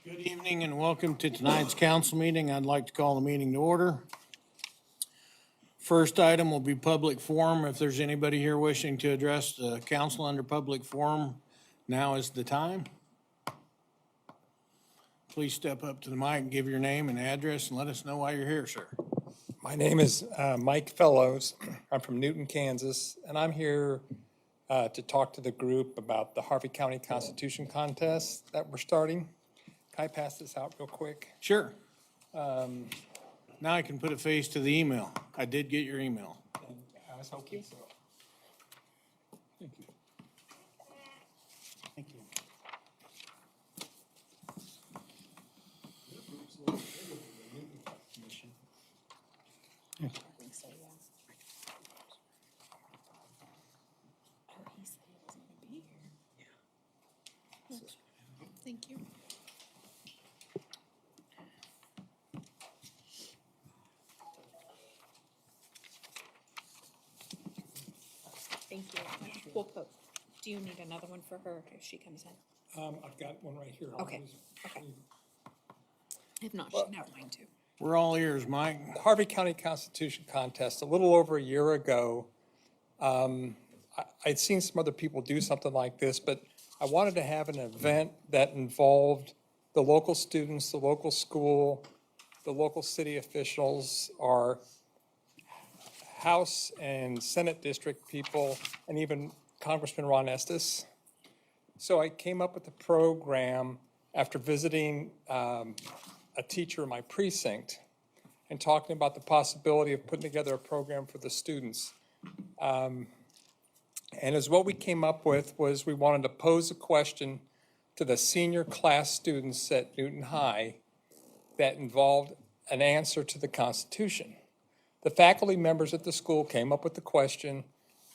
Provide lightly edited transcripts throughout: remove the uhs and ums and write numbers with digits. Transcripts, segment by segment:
Good evening and welcome to tonight's council meeting. I'd like to call the meeting to order. First item will be public forum. If there's anybody here wishing to address the council under public forum, now is the time. Please step up to the mic and give your name and address and let us know why you're here, sir. My name is Mike Fellows. I'm from Newton, Kansas, and I'm here to talk to the group about the Harvey County Constitution Contest that we're starting. Can I pass this out real quick? Sure. Now I can put a face to the email. I did get your email. I was hoping so. Thank you. Thank you. I think so, yeah. Oh, he said he wasn't gonna be here. Yeah. Thank you. Thank you. We'll put, do you need another one for her if she comes in? I've got one right here. Okay, okay. If not, she can have mine too. We're all ears, Mike. The Harvey County Constitution Contest, a little over a year ago, I'd seen some other people do something like this, but I wanted to have an event that involved the local students, the local school, the local city officials, our House and Senate district people, and even Congressman Ron Estes. So I came up with a program after visiting a teacher in my precinct and talking about the possibility of putting together a program for the students. And as what we came up with was we wanted to pose a question to the senior class students at Newton High that involved an answer to the Constitution. The faculty members at the school came up with the question,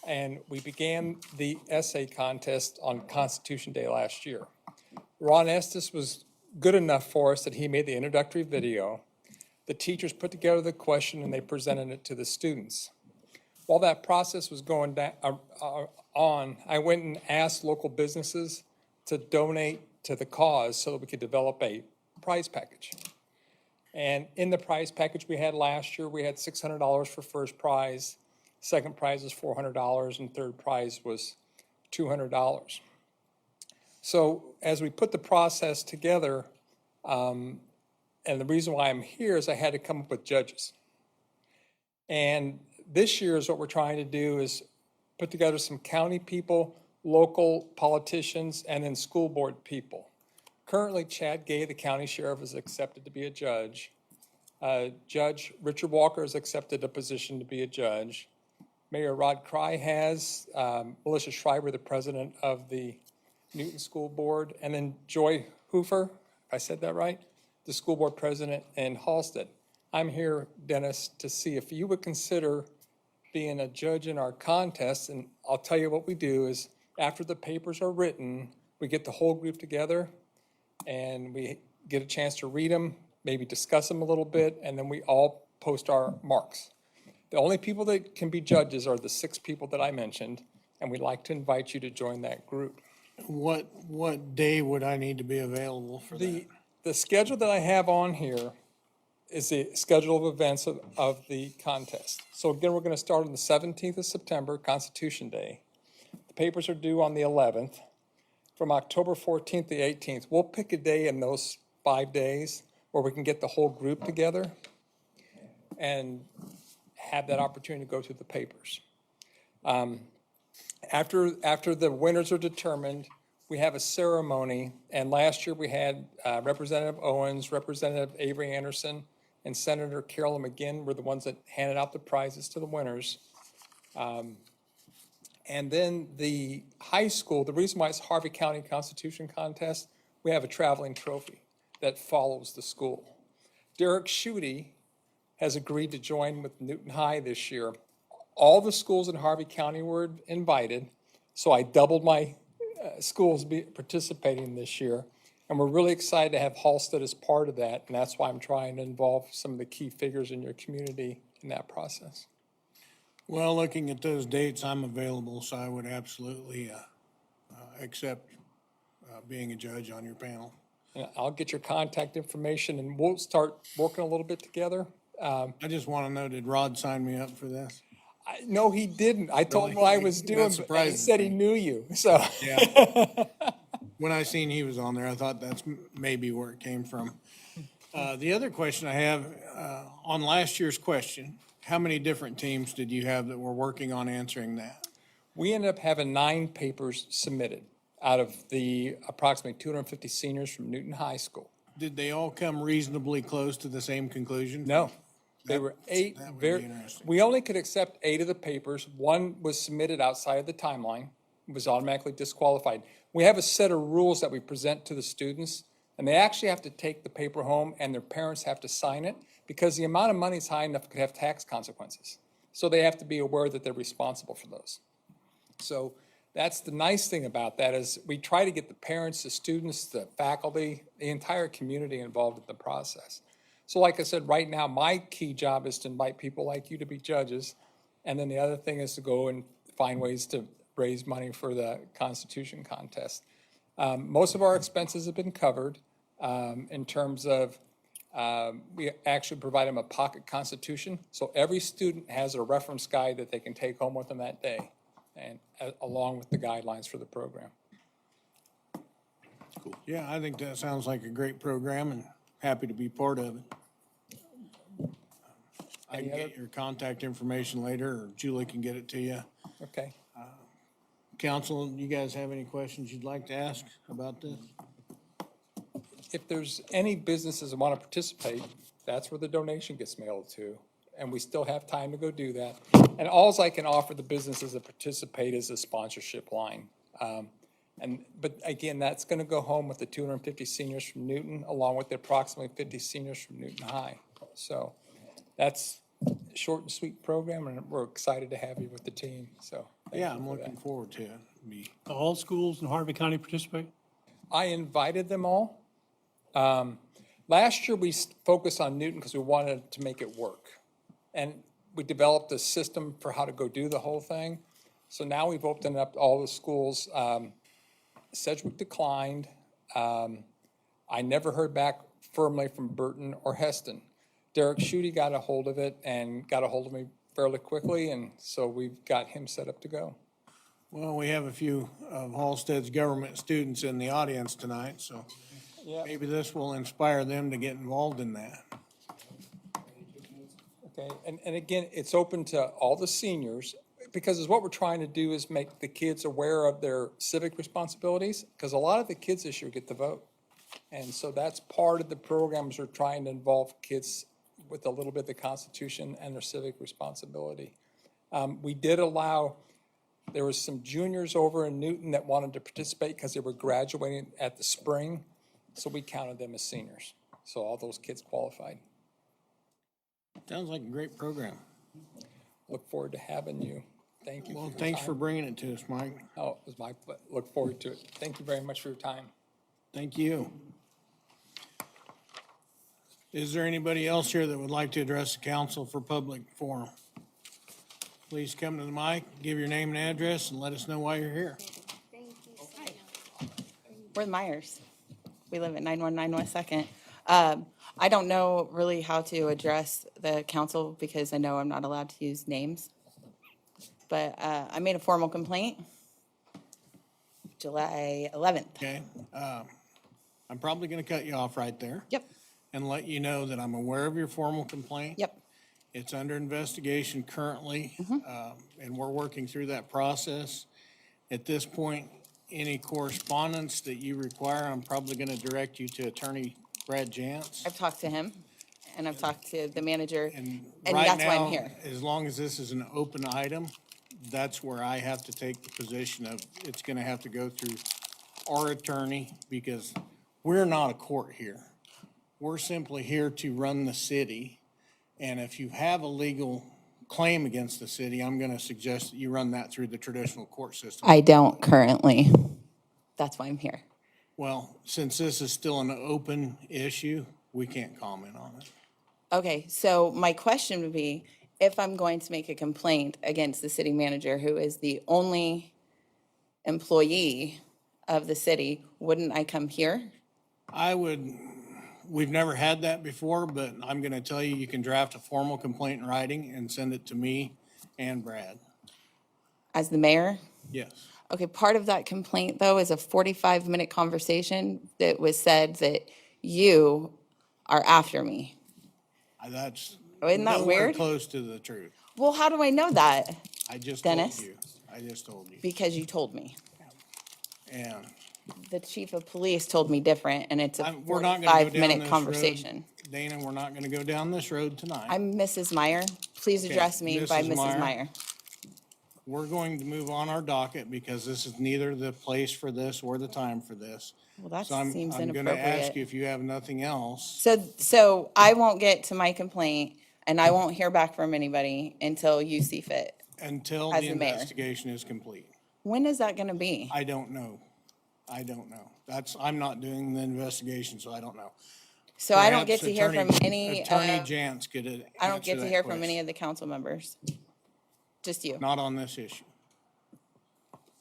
and we began the essay contest on Constitution Day last year. Ron Estes was good enough for us that he made the introductory video. The teachers put together the question and they presented it to the students. While that process was going on, I went and asked local businesses to donate to the cause so that we could develop a prize package. And in the prize package we had last year, we had $600 for first prize, second prize was $400, and third prize was $200. So as we put the process together, and the reason why I'm here is I had to come up with judges. And this year is what we're trying to do is put together some county people, local politicians, and then school board people. Currently, Chad Gay, the county sheriff, is accepted to be a judge. Judge Richard Walker has accepted a position to be a judge. Mayor Rod Cry has, Melissa Schreiber, the president of the Newton School Board, and then Joy Hoofer, if I said that right, the school board president in Halstead. I'm here, Dennis, to see if you would consider being a judge in our contest, and I'll tell you what we do is after the papers are written, we get the whole group together and we get a chance to read them, maybe discuss them a little bit, and then we all post our marks. The only people that can be judges are the 6 people that I mentioned, and we'd like to invite you to join that group. What day would I need to be available for that? The schedule that I have on here is the schedule of events of the contest. So again, we're going to start on the 17th of September, Constitution Day. The papers are due on the 11th. From October 14th to 18th, we'll pick a day in those 5 days where we can get the whole group together and have that opportunity to go through the papers. After the winners are determined, we have a ceremony, and last year we had Representative Owens, Representative Avery Anderson, and Senator Carolyn McGinn were the ones that handed out the prizes to the winners. And then the high school, the reason why it's Harvey County Constitution Contest, we have a traveling trophy that follows the school. Derek Schutte has agreed to join with Newton High this year. All the schools in Harvey County were invited, so I doubled my schools participating this year. And we're really excited to have Halstead as part of that, and that's why I'm trying to involve some of the key figures in your community in that process. Well, looking at those dates, I'm available, so I would absolutely accept being a judge on your panel. And I'll get your contact information and we'll start working a little bit together. I just want to know, did Rod sign me up for this? No, he didn't. I told him Really? what I was That doing, but he surprises said he me. knew you, so. Yeah. When I seen he was on there, I thought that's maybe where it came from. The other question I have, on last year's question, how many different teams did you have that were working on answering that? We ended up having 9 papers submitted out of the approximately 250 seniors from Newton High School. Did they all come reasonably close to the same conclusion? No, they were 8 that would be very, interesting. we only could accept 8 of the papers. 1 was submitted outside of the timeline, was automatically disqualified. We have a set of rules that we present to the students, and they actually have to take the paper home and their parents have to sign it because the amount of money is high enough it could have tax consequences. So they have to be aware that they're responsible for those. So that's the nice thing about that is we try to get the parents, the students, the faculty, the entire community involved in the process. So like I said, right now, my key job is to invite people like you to be judges. And then the other thing is to go and find ways to raise money for the Constitution contest. Most of our expenses have been covered in terms of we actually provide them a pocket Constitution. So every student has a reference guide that they can take home with them that day, and along with the guidelines for the program. Cool. Yeah, I think that sounds like a great program and happy to be part of it. I can get your contact information later, or Julie can get it to you. Okay. Council, you guys have any questions you'd like to ask about this? If there's any businesses that want to participate, that's where the donation gets mailed to. And we still have time to go do that. And alls I can offer the businesses that participate is a sponsorship line. But again, that's going to go home with the 250 seniors from Newton, along with the approximately 50 seniors from Newton High. So that's a short and sweet program, and we're excited to have you with the team. So thank Yeah, you I'm for that. looking forward to it. All schools in Harvey County participate? I invited them all. Last year, we focused on Newton because we wanted to make it work. And we developed a system for how to go do the whole thing. So now we've opened up all the schools. Sedgwick declined. I never heard back firmly from Burton or Heston. Derek Schutte got a hold of it and got a hold of me fairly quickly, and so we've got him set up to go. Well, we have a few of Halstead's government students in the audience tonight, so Yeah. maybe this will inspire them to get involved in that. Okay, and again, it's open to all the seniors, because what we're trying to do is make the kids aware of their civic responsibilities, because a lot of the kids this year get to vote. And so that's part of the programs we're trying to involve kids with a little bit of the Constitution and their civic responsibility. We did allow, there was some juniors over in Newton that wanted to participate because they were graduating at the spring, so we counted them as seniors. So all those kids qualified. Sounds like a great program. Look forward to having you. Thank you. Well, your thanks time. for bringing it to us, Mike. Oh, it was my, look forward to it. Thank you very much for your time. Thank you. Is there anybody else here that would like to address the council for public forum? Please come to the mic, give your name and address, and let us know why you're here. We're the Myers. We live at 919 West Second. I don't know really how to address the council because I know I'm not allowed to use names. But I made a formal complaint July 11th. Okay? I'm probably going to cut you off right there. Yep, And let you know that I'm aware of your formal complaint. yep. It's under investigation currently, and we're working through that process. At this point, any correspondence that you require, I'm probably going to direct you to Attorney Brad Jantz. I've talked to him and I've talked to the manager and Right that's why I'm now, here. as long as this is an open item, that's where I have to take the position of it's going to have to go through our attorney because we're not a court here. We're simply here to run the city. And if you have a legal claim against the city, I'm going to suggest that you run that through the traditional court system. I don't currently. That's why I'm here. Well, since this is still an open issue, we can't comment on it. Okay, so my question would be, if I'm going to make a complaint against the city manager, who is the only employee of the city, wouldn't I come here? We've never had that before, but I'm gonna tell you, you can draft a formal complaint in writing and send it to me and Brad. As the mayor? Yes. Okay, part of that complaint, though, is a 45-minute conversation that was said that you are after me. That's Isn't that nowhere weird? close to the truth. Well, how do I know that? I just Dennis? told you. I just told you. Because you told me. And The chief of police told me different, and it's a we're not gonna go down 45-minute this conversation. road. Dana, we're not gonna go down this road tonight. I'm Mrs. Meyer. Please Okay, address me by Mrs. Mrs. Meyer. Meyer. We're going to move on our docket because this is neither the place for this or the time for this. Well, that So seems I'm gonna ask you inappropriate. if you have nothing else. So I won't get to my complaint, and I won't hear back from anybody until you see fit. Until As the the mayor. investigation is complete. When is that gonna be? I don't know. I don't know. I'm not doing the investigation, so I don't know. So I don't get Perhaps to hear from Attorney any, Jantz could answer I don't get to that hear from any question. of the council members. Just you. Not on this issue.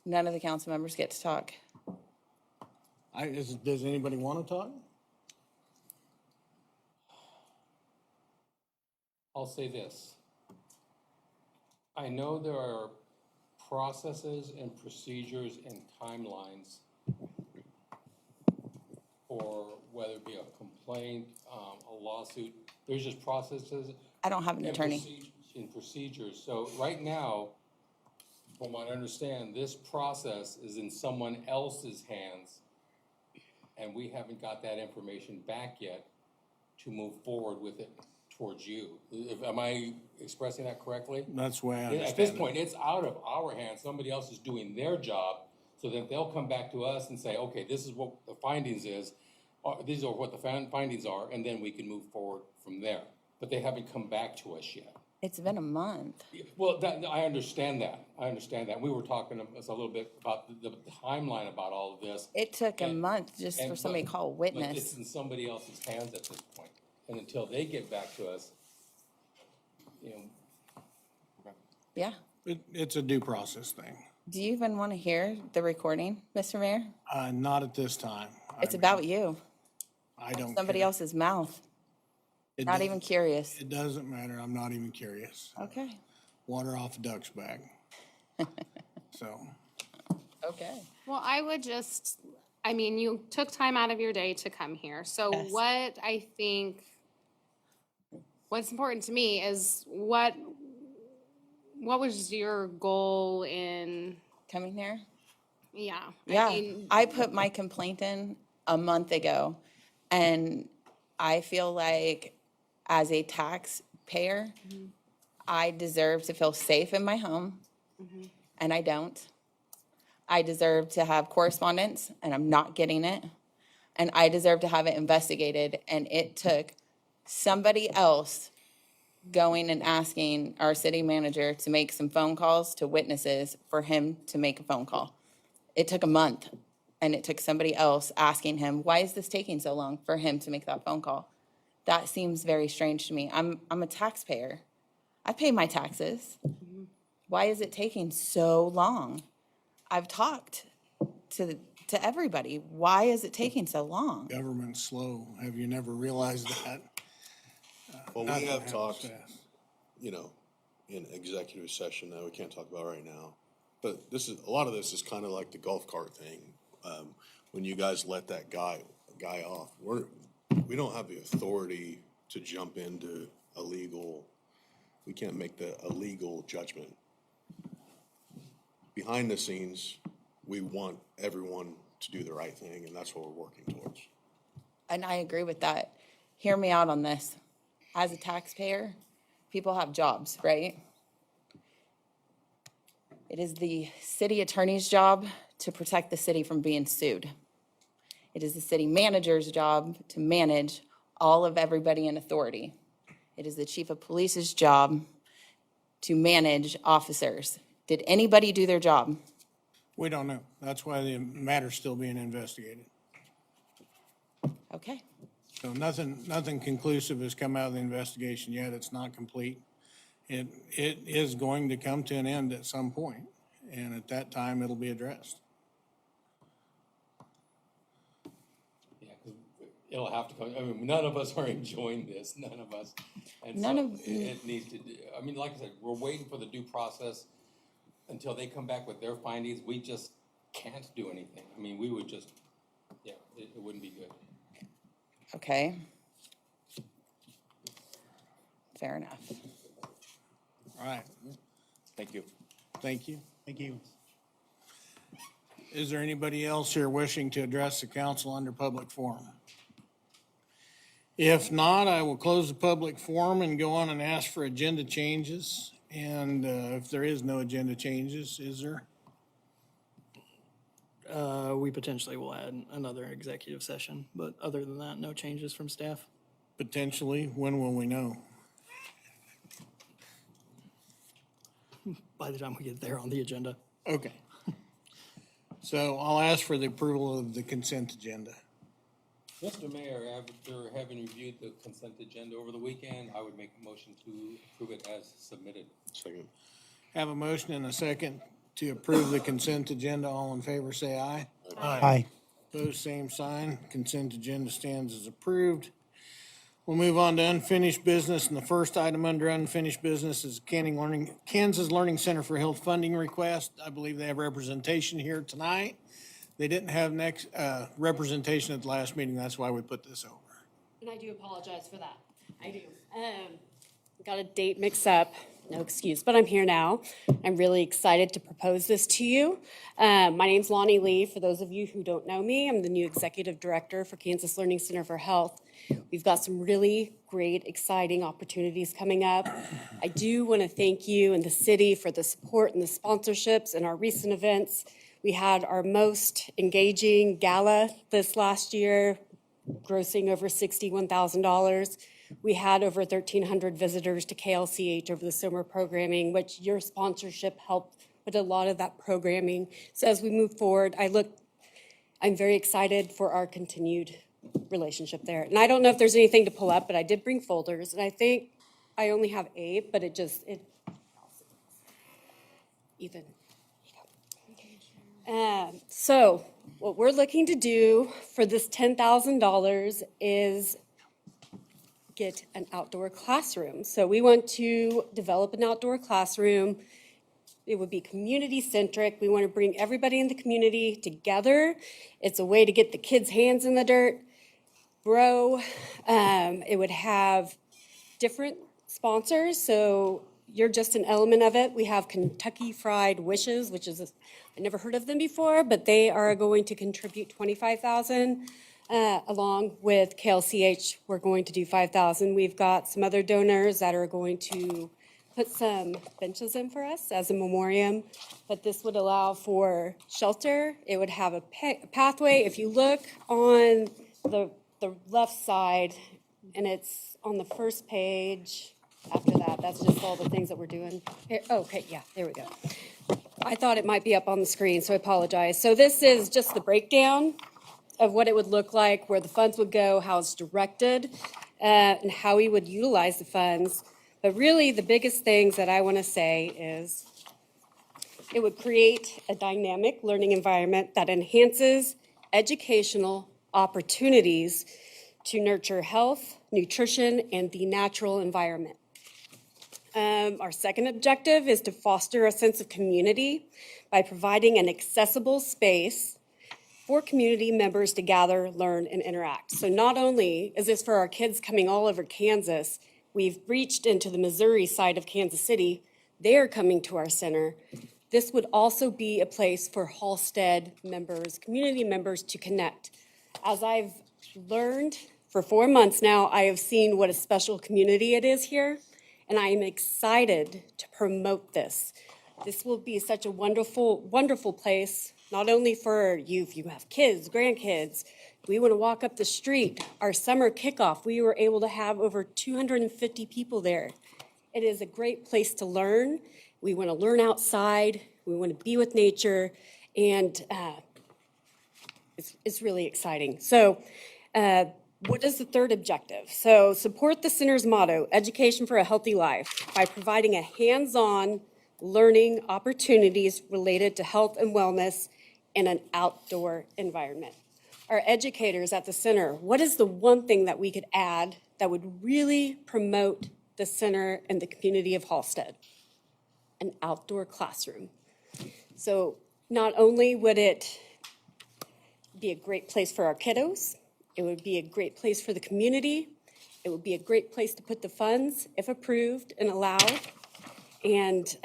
None of the council members get to talk. Does anybody want to talk? I'll say this. I know there are processes and procedures and timelines for whether it be a complaint, a lawsuit. There's just processes. I don't have an and attorney. and procedures. So right now, from what I understand, this process is in someone else's hands, and we haven't got that information back yet to move forward with it towards you. Am I expressing that correctly? That's the way I understand it. At this point, it's out of our hands. Somebody else is doing their job, so that they'll come back to us and say, okay, this is what the findings is, these are what the findings are, and then we can move forward from there. But they haven't come back to us yet. It's been a month. Well, I understand that. I understand that. We were talking a little bit about the timeline about all of this. It took a And- month just for and- somebody to call a But witness. it's in somebody else's hands at this point. And until they get back to us, you know, Yeah. It's a due process thing. Do you even want to hear the recording, Mr. Mayor? Not at this time. It's about you. I don't Somebody care. else's mouth. It Not does- even curious. It doesn't matter. I'm not even curious. Okay. Water off a duck's back. So, Okay. Well, I would just, I mean, you took time out of your day to come here. So Yes. what I think, what's important to me is what was your goal in, Coming here? yeah. Yeah. mean, I put my complaint in a month ago, and I feel like as a taxpayer, I deserve to feel safe in my home, and I don't. I deserve to have correspondence, and I'm not getting it. And I deserve to have it investigated, and it took somebody else going and asking our city manager to make some phone calls to witnesses for him to make a phone call. It took a month, and it took somebody else asking him, why is this taking so long for him to make that phone call? That seems very strange to me. I'm a taxpayer. I pay my taxes. Why is it taking so long? I've talked to everybody. Why is it taking so long? government's slow. Have you never realized that? Well, we Nothing have happens talked, fast. you know, in executive session that we can't talk about right now. But a lot of this is kind of like the golf cart thing. When you guys let that guy off, we don't have the authority to jump into we can't make a legal judgment. Behind the scenes, we want everyone to do the right thing, and that's what we're working towards. And I agree with that. Hear me out on this. As a taxpayer, people have jobs, right? It is the city attorney's job to protect the city from being sued. It is the city manager's job to manage all of everybody in authority. It is the chief of police's job to manage officers. Did anybody do their job? We don't know. That's why the matter's still being investigated. Okay. So nothing conclusive has come out of the investigation yet. It's not complete. It is going to come to an end at some point, and at that time, it'll be addressed. yeah, 'cause it'll have to come, I mean, none of us are enjoying this, none of us. And None so of- it needs to, I mean, like I said, we're waiting for the due process until they come back with their findings. We just can't do anything. I mean, we would just, yeah, it wouldn't be good. Okay. Fair enough. All right, Thank you. thank you. Thank you. Is there anybody else here wishing to address the council under public forum? If not, I will close the public forum and go on and ask for agenda changes. And if there is no agenda changes, is there? We potentially will add another executive session, but other than that, no changes from staff. Potentially, when will we know? By the time we get there on the agenda. Okay. So I'll ask for the approval of the consent agenda. Mr. Mayor, after having reviewed the consent agenda over the weekend, I would make a motion to approve it as submitted. Second. Have a motion and a second to approve the consent agenda. All in favor, say aye. Aye. Opposed, same sign. Consent agenda stands as approved. We'll move on to unfinished business, and the first item under unfinished business is Kansas Learning Center for Health funding request. I believe they have representation here tonight. They didn't have representation at the last meeting, that's why we put this over. And I do apologize for that. I do. Got a date mixed up, no excuse, but I'm here now. I'm really excited to propose this to you. My name's Lonnie Lee. For those of you who don't know me, I'm the new executive director for Kansas Learning Center for Health. We've got some really great, exciting opportunities coming up. I do want to thank you and the city for the support and the sponsorships in our recent events. We had our most engaging gala this last year, grossing over $61,000. We had over 1,300 visitors to KLCH over the summer programming, which your sponsorship helped with a lot of that programming. So as we move forward, I'm very excited for our continued relationship there. And I don't know if there's anything to pull up, but I did bring folders, and I think I only have 8, but Ethan. So what we're looking to do for this $10,000 is get an outdoor classroom. So we want to develop an outdoor classroom. It would be community-centric. We want to bring everybody in the community together. It's a way to get the kids' hands in the dirt, grow. It would have different sponsors, so you're just an element of it. We have Kentucky Fried Wishes, which is, I never heard of them before, but they are going to contribute $25,000. Along with KLCH, we're going to do $5,000. We've got some other donors that are going to put some benches in for us as a memoriam, but this would allow for shelter. It would have a pathway. If you look on the left side, and it's on the first page, after that, that's just all the things that we're doing. Here, okay, yeah, there we go. I thought it might be up on the screen, so I apologize. So this is just the breakdown of what it would look like, where the funds would go, how it's directed, and how we would utilize the funds. But really, the biggest things that I want to say is it would create a dynamic learning environment that enhances educational opportunities to nurture health, nutrition, and the natural environment. Our second objective is to foster a sense of community by providing an accessible space for community members to gather, learn, and interact. So not only is this for our kids coming all over Kansas, we've reached into the Missouri side of Kansas City. They're coming to our center. This would also be a place for Halstead members, community members to connect. As I've learned for 4 months now, I have seen what a special community it is here, and I am excited to promote this. This will be such a wonderful, wonderful place, not only for you, if you have kids, grandkids. We want to walk up the street. Our summer kickoff, we were able to have over 250 people there. It is a great place to learn. We want to learn outside. We want to be with nature, and it's really exciting. So what is the third objective? So support the center's motto, education for a healthy life, by providing a hands-on learning opportunities related to health and wellness in an outdoor environment. our educators at the center, what is the one thing that we could add that would really promote the center and the community of Halstead? An outdoor classroom. So not only would it be a great place for our kiddos, it would be a great place for the community, it would be a great place to put the funds, if approved and allowed, and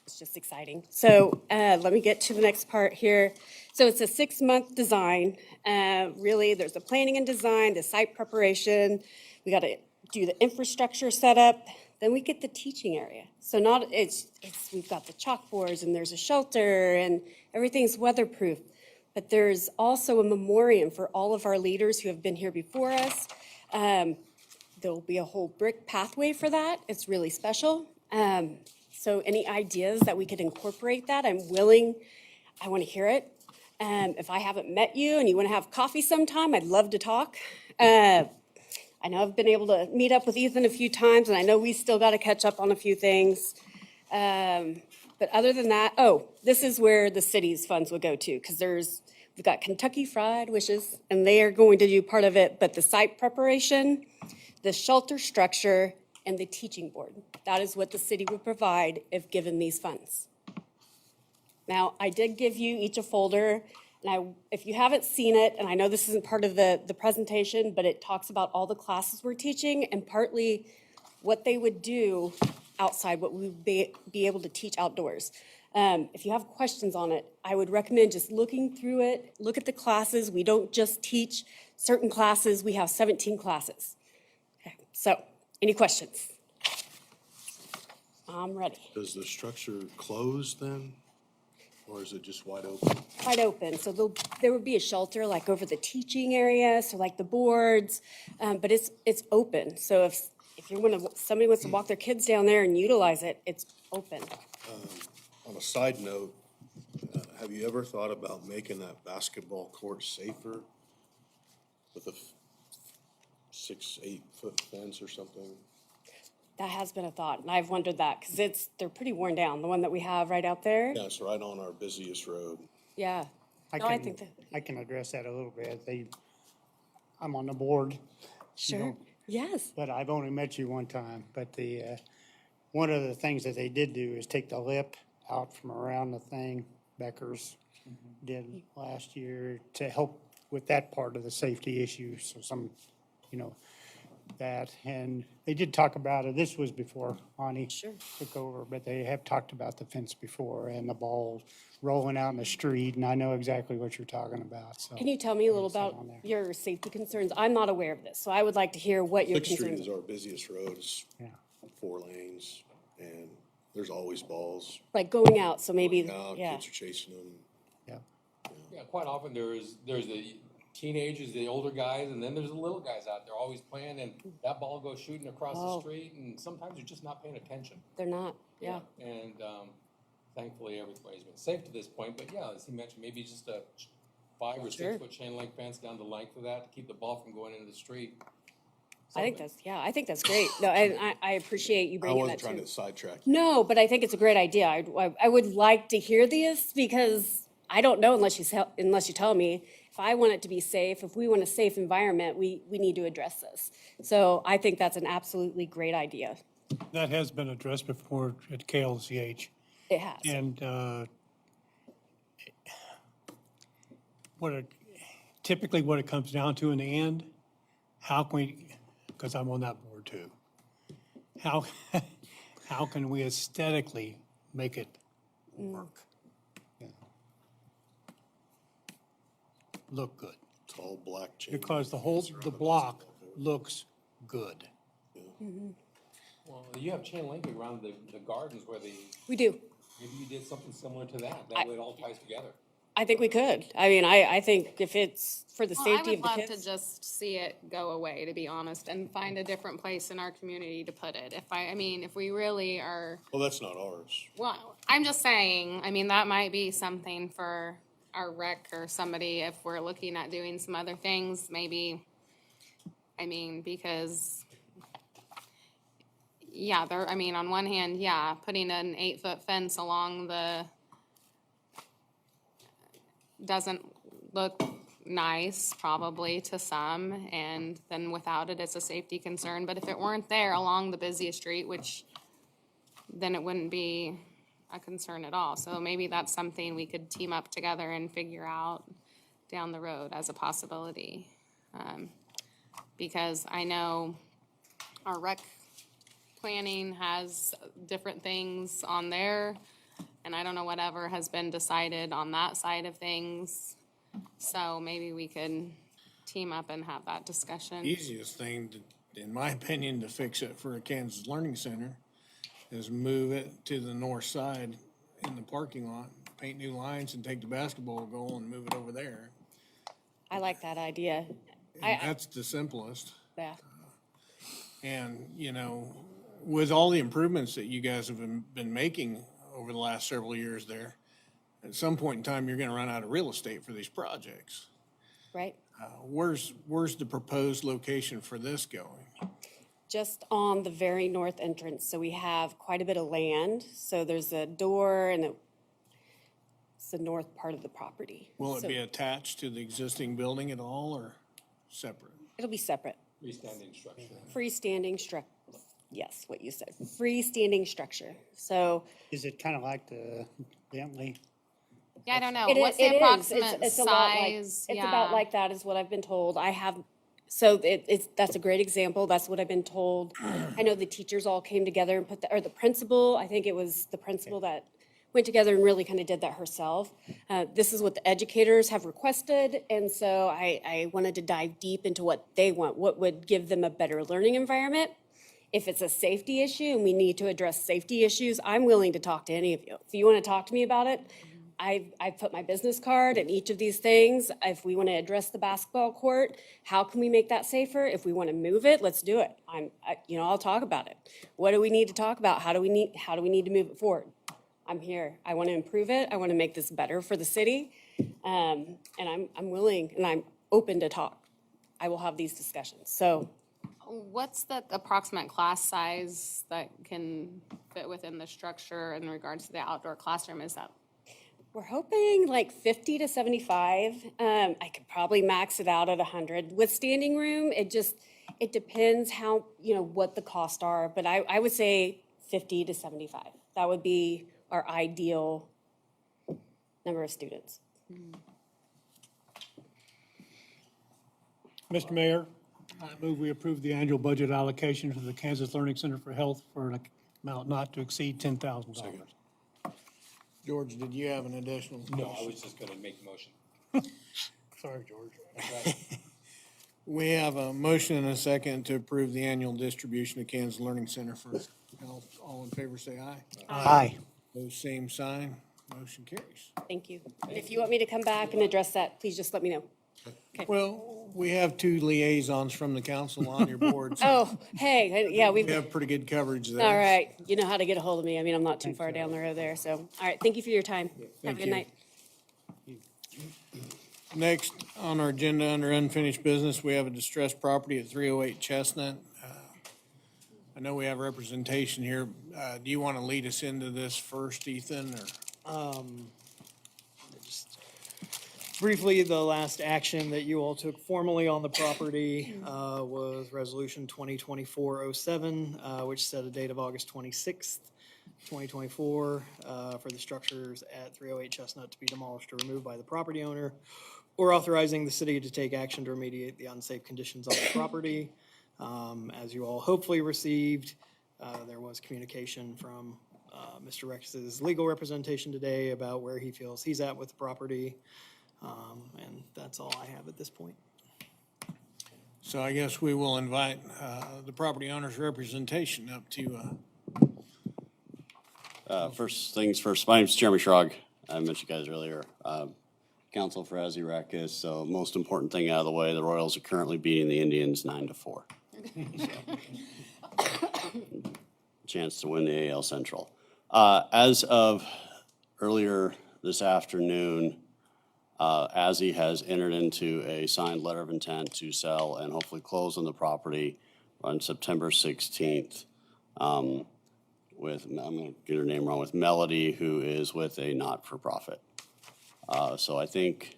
it's just exciting. So let me get to the next part here. So it's a 6-month design. Really, there's the planning and design, the site preparation. We got to do the infrastructure setup. Then we get the teaching area. So we've got the chalkboards and there's a shelter and everything's weatherproof. But there's also a memoriam for all of our leaders who have been here before us. There'll be a whole brick pathway for that. It's really special. So any ideas that we could incorporate that, I'm willing, I want to hear it. If I haven't met you and you want to have coffee sometime, I'd love to talk. I know I've been able to meet up with Ethan a few times, and I know we still got to catch up on a few things. But other than that, this is where the city's funds would go to, because we've got Kentucky Fried Wishes, and they are going to do part of it, but the site preparation, the shelter structure, and the teaching board. That is what the city would provide if given these funds. Now, I did give you each a folder, and if you haven't seen it, and I know this isn't part of the presentation, but it talks about all the classes we're teaching and partly what they would do outside, what we would be able to teach outdoors. If you have questions on it, I would recommend just looking through it, look at the classes. We don't just teach certain classes, we have 17 classes. Okay, so, any questions? I'm ready. Does the structure close then? Or is it just wide open? Wide open, so there would be a shelter like over the teaching area, so like the boards, but it's open. So if somebody wants to walk their kids down there and utilize it, it's open. On a side note, have you ever thought about making that basketball court safer with a 6-8 foot fence or something? That has been a thought, and I've wondered that, because they're pretty worn down, the one that we have right out there. Yeah, it's right on our busiest road. Yeah. No, I think that, I can address that a little bit. I'm on the board. sure, yes. But I've only met you one time. But one of the things that they did do is take the lip out from around the thing. Becker's did last year to help with that part of the safety issue. So that, and they did talk about it. This was before Ani took over, but they have talked about the fence before and the ball rolling out in the street, and I know exactly what you're talking about, so. Can you tell me a little about on there. your safety concerns? I'm not aware of this, so I would like to hear what your Sixth Street concerns is are. our busiest road. It's Yeah. 4 lanes, and there's always balls. Like going out, so maybe, Now yeah. kids are chasing them. Yeah, quite often there's the teenagers, the older guys, and then there's the little guys out there always playing, and that ball goes shooting across Oh. the street, and sometimes you're just not paying attention. They're not, yeah. And thankfully, everybody's been safe to this point, but yeah, as he mentioned, maybe just a 5 or 6 Sure. foot chain link fence down the length of that to keep the ball from going into the street. I think that's great. No, and I appreciate you I bringing wasn't that trying too. to sidetrack. No, but I think it's a great idea. I would like to hear this, because I don't know unless you tell me. If I want it to be safe, if we want a safe environment, we need to address this. So I think that's an absolutely great idea. That has been addressed before at KLCH. It has. And typically what it comes down to in the end, how can we, because I'm on that board too, how can we aesthetically make it work? Yeah. Look good, Tall black chain. because the link block fence around looks good. Well, you have chain link around the gardens where We do. maybe you did something similar to that, that way it all ties together. I think we could. I mean, I think if it's for the Well, I safety would of the love to kids. just see it go away, to be honest, and find a different place in our community to put it. If we really are, Well, that's not ours. well, I'm just saying, that might be something for our rec or somebody if we're looking at doing some other things, maybe. Because, yeah, on one hand, yeah, putting an 8-foot fence along the doesn't look nice probably to some, and then without it, it's a safety concern. But if it weren't there along the busiest street, which then it wouldn't be a concern at all. So maybe that's something we could team up together and figure out down the road as a possibility. Because I know our rec planning has different things on there, and I don't know whatever has been decided on that side of things. So maybe we could team up and have that discussion. Easiest thing, in my opinion, to fix it for a Kansas Learning Center is move it to the north side in the parking lot, paint new lines and take the basketball goal and move it over there. I like that idea. And that's the simplest. Yeah. And, you know, with all the improvements that you guys have been making over the last several years there, at some point in time, you're gonna run out of real estate for these projects. Right? Where's the proposed location for this going? Just on the very north entrance, so we have quite a bit of land. So there's a door and it's the north part of the property. Will it So be attached to the existing building at all or separate? It'll be separate. Freestanding structure. Freestanding structure. Yes, what you said. Freestanding structure. So Is it kind of like the Bentley? Yeah, I don't know. it What's is. the approximate It's a lot like, size? it's about like that is what I've been told. That's a great example. That's what I've been told. I know the teachers all came together and or the principal, I think it was the principal that went together and really kind of did that herself. This is what the educators have requested, and so I wanted to dive deep into what they want, what would give them a better learning environment. If it's a safety issue and we need to address safety issues, I'm willing to talk to any of you. If you want to talk to me about it, I've put my business card in each of these things. If we want to address the basketball court, how can we make that safer? If we want to move it, let's do it. I'll talk about it. What do we need to talk about? How do we need to move it forward? I'm here. I want to improve it. I want to make this better for the city. And I'm willing and I'm open to talk. I will have these discussions. So What's the approximate class size that can fit within the structure in regards to the outdoor classroom? Is that? we're hoping like 50 to 75. I could probably max it out at 100. With standing room, it depends how, what the costs are, but I would say 50 to 75. That would be our ideal number of students. Mr. Mayor, I move we approve the annual budget allocation for the Kansas Learning Center for Health for an amount not to exceed $10,000. George, did you have an additional? No, I was just gonna make the motion. Sorry, George. We have a motion and a second to approve the annual distribution of Kansas Learning Center for Health. All in favor, say aye. Aye. Those same sign, motion carries. Thank you. And if you want me to come back and address that, please just let me know. Well, we have two liaisons from the council on your board, so Oh, hey, yeah, we have pretty good coverage there. all right. You know how to get a hold of me. I mean, I'm not too far down the road there, so, all right, thank you for your time. Have a Thank good you. night. Next on our agenda, under unfinished business, we have a distressed property at 308 Chestnut. I know we have representation here. Do you want to lead us into this first, Ethan, or? Just briefly, the last action that you all took formally on the property was Resolution 2024-07, which set a date of August 26th, 2024, for the structures at 308 Chestnut to be demolished or removed by the property owner, or authorizing the city to take action to remediate the unsafe conditions on the property. As you all hopefully received, there was communication from Mr. Rex's legal representation today about where he feels he's at with the property. And that's all I have at this point. So I guess we will invite the property owner's representation up to, First things first, my name's Jeremy Schrog. I mentioned you guys earlier. Counsel for Azzy Reckes, so most important thing out of the way, the Royals are currently beating the Indians 9-4. Chance to win the AL Central. As of earlier this afternoon, Azzy has entered into a signed letter of intent to sell and hopefully close on the property on September 16th. With, I'm gonna get her name wrong, with Melody, who is with a not-for-profit. So I think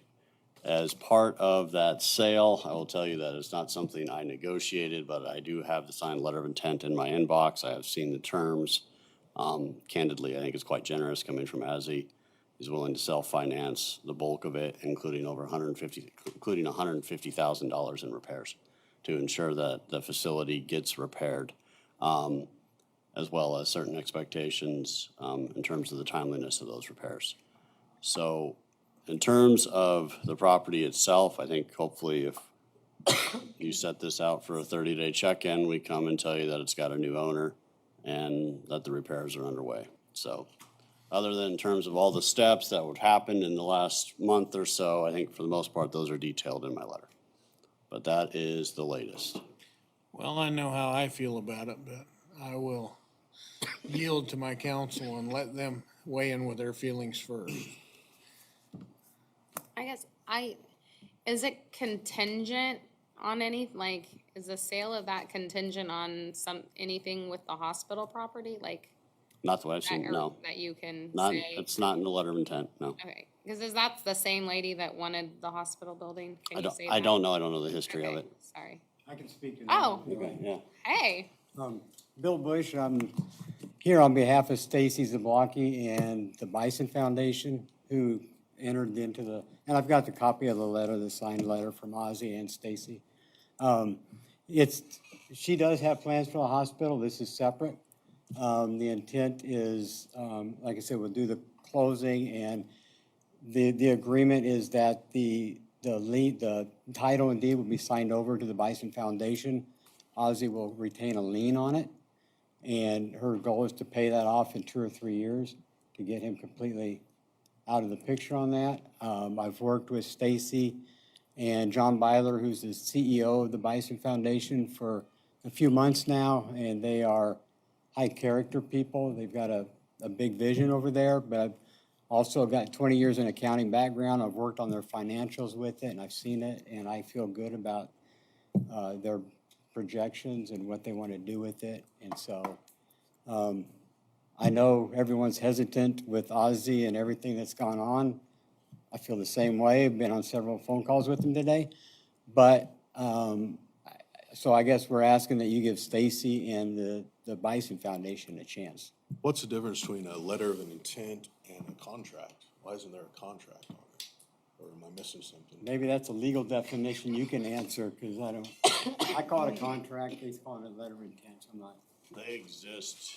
As part of that sale, I will tell you that it's not something I negotiated, but I do have the signed letter of intent in my inbox. I have seen the terms. Candidly, I think it's quite generous coming from Azzy. He's willing to self-finance the bulk of it, including $150,000 in repairs to ensure that the facility gets repaired, as well as certain expectations in terms of the timeliness of those repairs. So in terms of the property itself, I think hopefully if you set this out for a 30-day check-in, we come and tell you that it's got a new owner and that the repairs are underway. So other than in terms of all the steps that would happen in the last month or so, I think for the most part, those are detailed in my letter. But that is the latest. Well, I know how I feel about it, but I will yield to my counsel and let them weigh in with their feelings first. I guess is it contingent on is the sale of that contingent on anything with the hospital property? Not the way I've seen, no. That you can Not, say? it's not in the letter of intent, no. Okay, because that's the same lady that wanted the hospital building? Can you say I that? don't know, I don't know the history of Okay, it. sorry. I can speak to that. Oh, Okay, yeah. hey, Bill Bush, I'm here on behalf of Stacy Zablocki and the Bison Foundation, who entered into and I've got the copy of the letter, the signed letter from Ozzy and Stacy. She does have plans for the hospital. This is separate. The intent is, like I said, we'll do the closing, and the agreement is that the title and deed will be signed over to the Bison Foundation. Ozzy will retain a lien on it, and her goal is to pay that off in 2 or 3 years to get him completely out of the picture on that. I've worked with Stacy and John Byler, who's the CEO of the Bison Foundation, for a few months now, and they are high character people. They've got a big vision over there, but I've also got 20 years in accounting background. I've worked on their financials with it, and I've seen it, and I feel good about their projections and what they want to do with it. And so I know everyone's hesitant with Ozzy and everything that's gone on. I feel the same way. I've been on several phone calls with him today. But so I guess we're asking that you give Stacy and the Bison Foundation a chance. What's the difference between a letter of an intent and a contract? Why isn't there a contract on it? Or am I missing something? Maybe that's a legal definition you can answer, because I call it a contract, they call it a letter of intent, I'm not. They exist.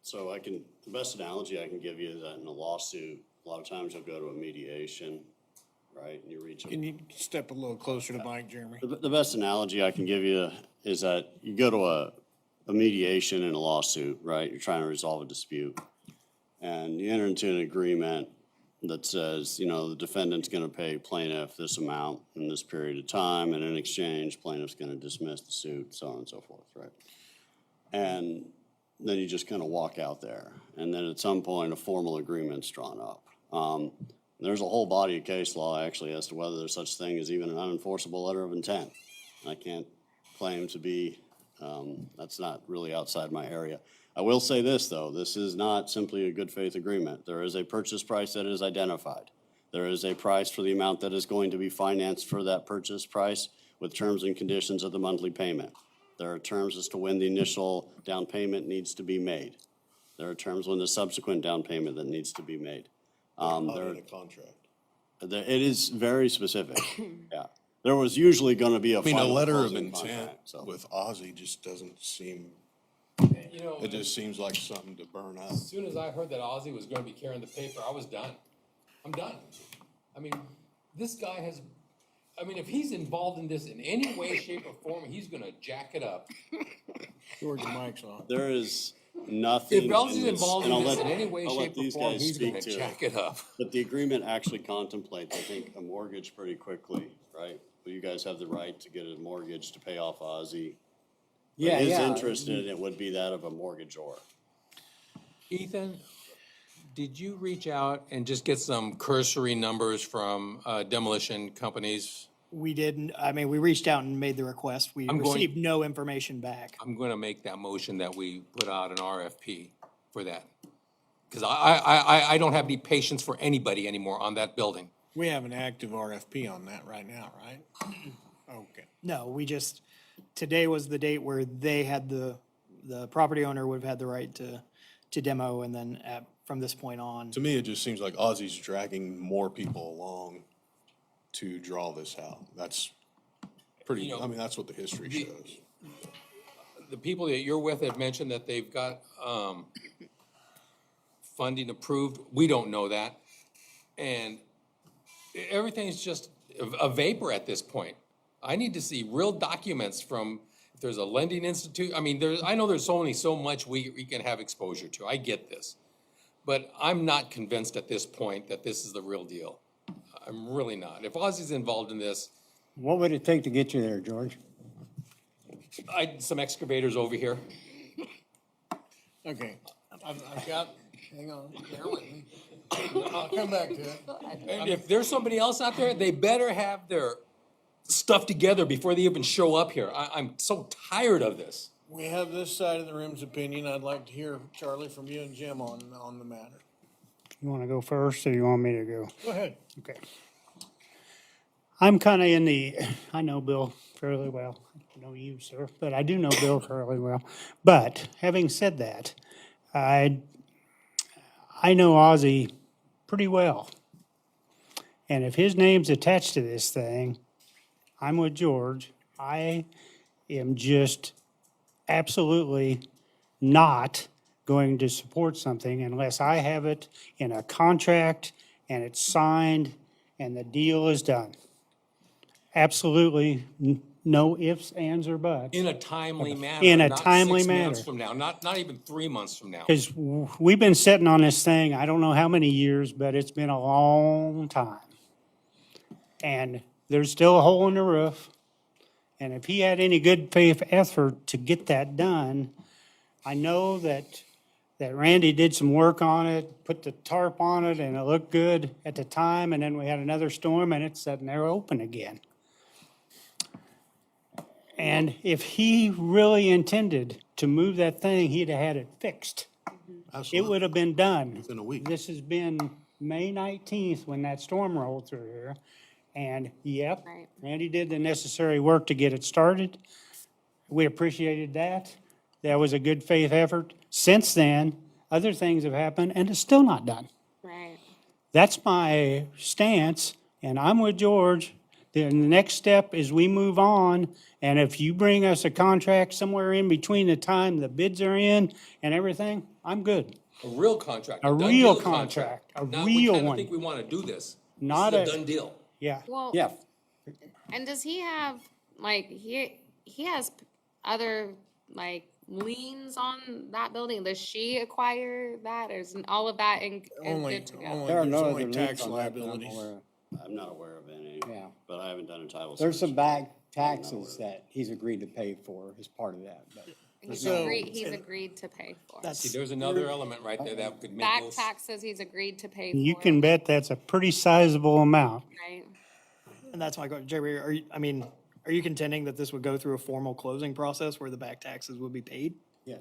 So the best analogy I can give you is that in a lawsuit, a lot of times you'll go to a mediation, right? And you reach Can you step a little closer to Mike, Jeremy? The best analogy I can give you is that you go to a mediation in a lawsuit, right? You're trying to resolve a dispute. And you enter into an agreement that says, the defendant's going to pay plaintiff this amount in this period of time, and in exchange, plaintiff's going to dismiss the suit, so on and so forth, right? And then you just kind of walk out there. And then at some point, a formal agreement's drawn up. There's a whole body of case law, actually, as to whether there's such thing as even an unenforceable letter of intent. I can't claim to be, that's not really outside my area. I will say this, though. This is not simply a good faith agreement. There is a purchase price that is identified. There is a price for the amount that is going to be financed for that purchase price with terms and conditions of the monthly payment. There are terms as to when the initial down payment needs to be made. There are terms when the subsequent down payment that needs to be made. Not in a contract. It is very specific, yeah. There was usually going to be a A final letter of closing intent contract, so. with Ozzy just doesn't seem, it just seems like something to burn up. As soon as I heard that Ozzy was gonna be carrying the paper, I was done. I'm done. I mean, this guy if he's involved in this in any way, shape, or form, he's gonna jack it up. George, your mic's on. There is nothing. If Ozzy's in this- involved and in I'll this let- in any way, I'll let shape, or these form, guys he's speak gonna to it. jack it up. But the agreement actually contemplates, I think, a mortgage pretty quickly, right? But you guys have the right to get a mortgage to pay off Ozzy. But Yeah, his yeah. interest in it would be that of a mortgagor. Ethan, did you reach out and just get some cursory numbers from demolition companies? We didn't, we reached out and made the request. We I'm going- received no information back. I'm gonna make that motion that we put out an RFP for that. Because I don't have any patience for anybody anymore on that building. We have an active RFP on that right now, right? Okay. No, we just, today was the date where they had the property owner would have had the right to demo, and then from this point on. To me, it just seems like Ozzy's dragging more people along to draw this out. That's pretty, You know, I mean, that's what the history shows. The people that you're with have mentioned that they've got, funding approved. We don't know that. And everything's just a vapor at this point. I need to see real documents from, if there's a lending institute, I mean, I know there's only so much we can have exposure to. I get this. But I'm not convinced at this point that this is the real deal. I'm really not. If Ozzy's involved in this, What would it take to get you there, George? some excavators over here. Okay, I've got, hang on, bear with me. I'll come back to it. And if there's somebody else out there, they better have their stuff together before they even show up here. I'm so tired of this. We have this side of the room's opinion. I'd like to hear, Charlie, from you and Jim on the matter. You want to go first, or you want me to go? Go ahead. Okay. I'm kind of in the, I know Bill fairly well. I know you, sir, but I do know Bill fairly well. But having said that, I know Ozzy pretty well. And if his name's attached to this thing, I'm with George. I am just absolutely not going to support something unless I have it in a contract and it's signed and the deal is done. Absolutely no ifs, ands, or buts. In a timely manner. In a not timely 6 months manner. from now, not even 3 months from now. Because we've been sitting on this thing, I don't know how many years, but it's been a long time. And there's still a hole in the roof. And if he had any good faith effort to get that done, I know that Randy did some work on it, put the tarp on it, and it looked good at the time, and then we had another storm, and it's sitting there open again. And if he really intended to move that thing, he'd have had it fixed. It Absolutely. would have been done. Within a week. This has been May 19th when that storm rolled through here. And yep, Right. Randy did the necessary work to get it started. We appreciated that. That was a good faith effort. Since then, other things have happened and it's still not done. Right. That's my stance, and I'm with George. The next step is we move on, and if you bring us a contract somewhere in between the time the bids are in and everything, I'm good. A real contract. A done real deal contract, a Not, real we kinda one. think we wanna do this. Not This is a- a done deal. Yeah. Well, Yeah, and does he have, like, he has other, like, liens on that building? Does she acquire that, or is all of that is Only, good to go? only, there are there's no other only liens tax on that that I'm liabilities. aware of. I'm not aware of any, Yeah. but I haven't done a title search. There's some back taxes that he's agreed to pay for as part of that, but. He's agreed to pay for. See, there's another element right there that could make Back this. taxes, he's agreed to pay for. You can bet that's a pretty sizable amount. Right. And that's my question, Jerry, are you contending that this would go through a formal closing process where the back taxes would be paid? Yeah.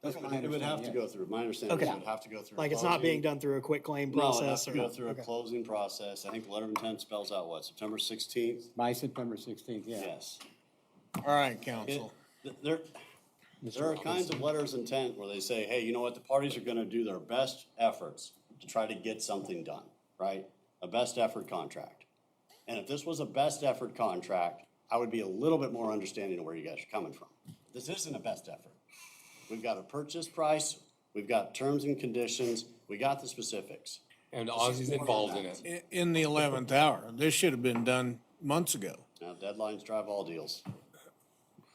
It would have to go through, my understanding is Okay. it would have to go through. a Like, it's not being closing. done through a quick claim No, it has process? to or- go through a okay. closing process. I think the letter of intent spells out what, September 16th? By September 16th, yeah. Yes. All right, council. There are kinds of letters of intent where they say, hey, you know what, the parties are gonna do their best efforts to try to get something done, right? A best effort contract. And if this was a best effort contract, I would be a little bit more understanding of where you guys are coming from. This isn't a best effort. We've got a purchase price, we've got terms and conditions, we got the specifics. And Ozzy's involved in it. In the 11th hour, this should have been done months ago. Now, deadlines drive all deals.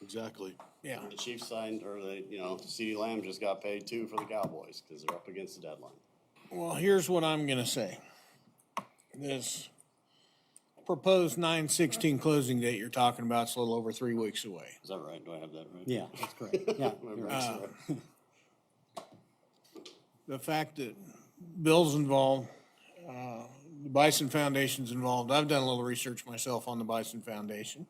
Exactly. Yeah. The Chiefs signed, or CeeDee Lamb just got paid too for the Cowboys, because they're up against the deadline. Well, here's what I'm gonna say. This proposed 9/16 closing date you're talking about is a little over 3 weeks away. Is that right? Do I have that right? Yeah, that's correct, yeah. you're right. The fact that Bill's involved, the Bison Foundation's involved, I've done a little research myself on the Bison Foundation.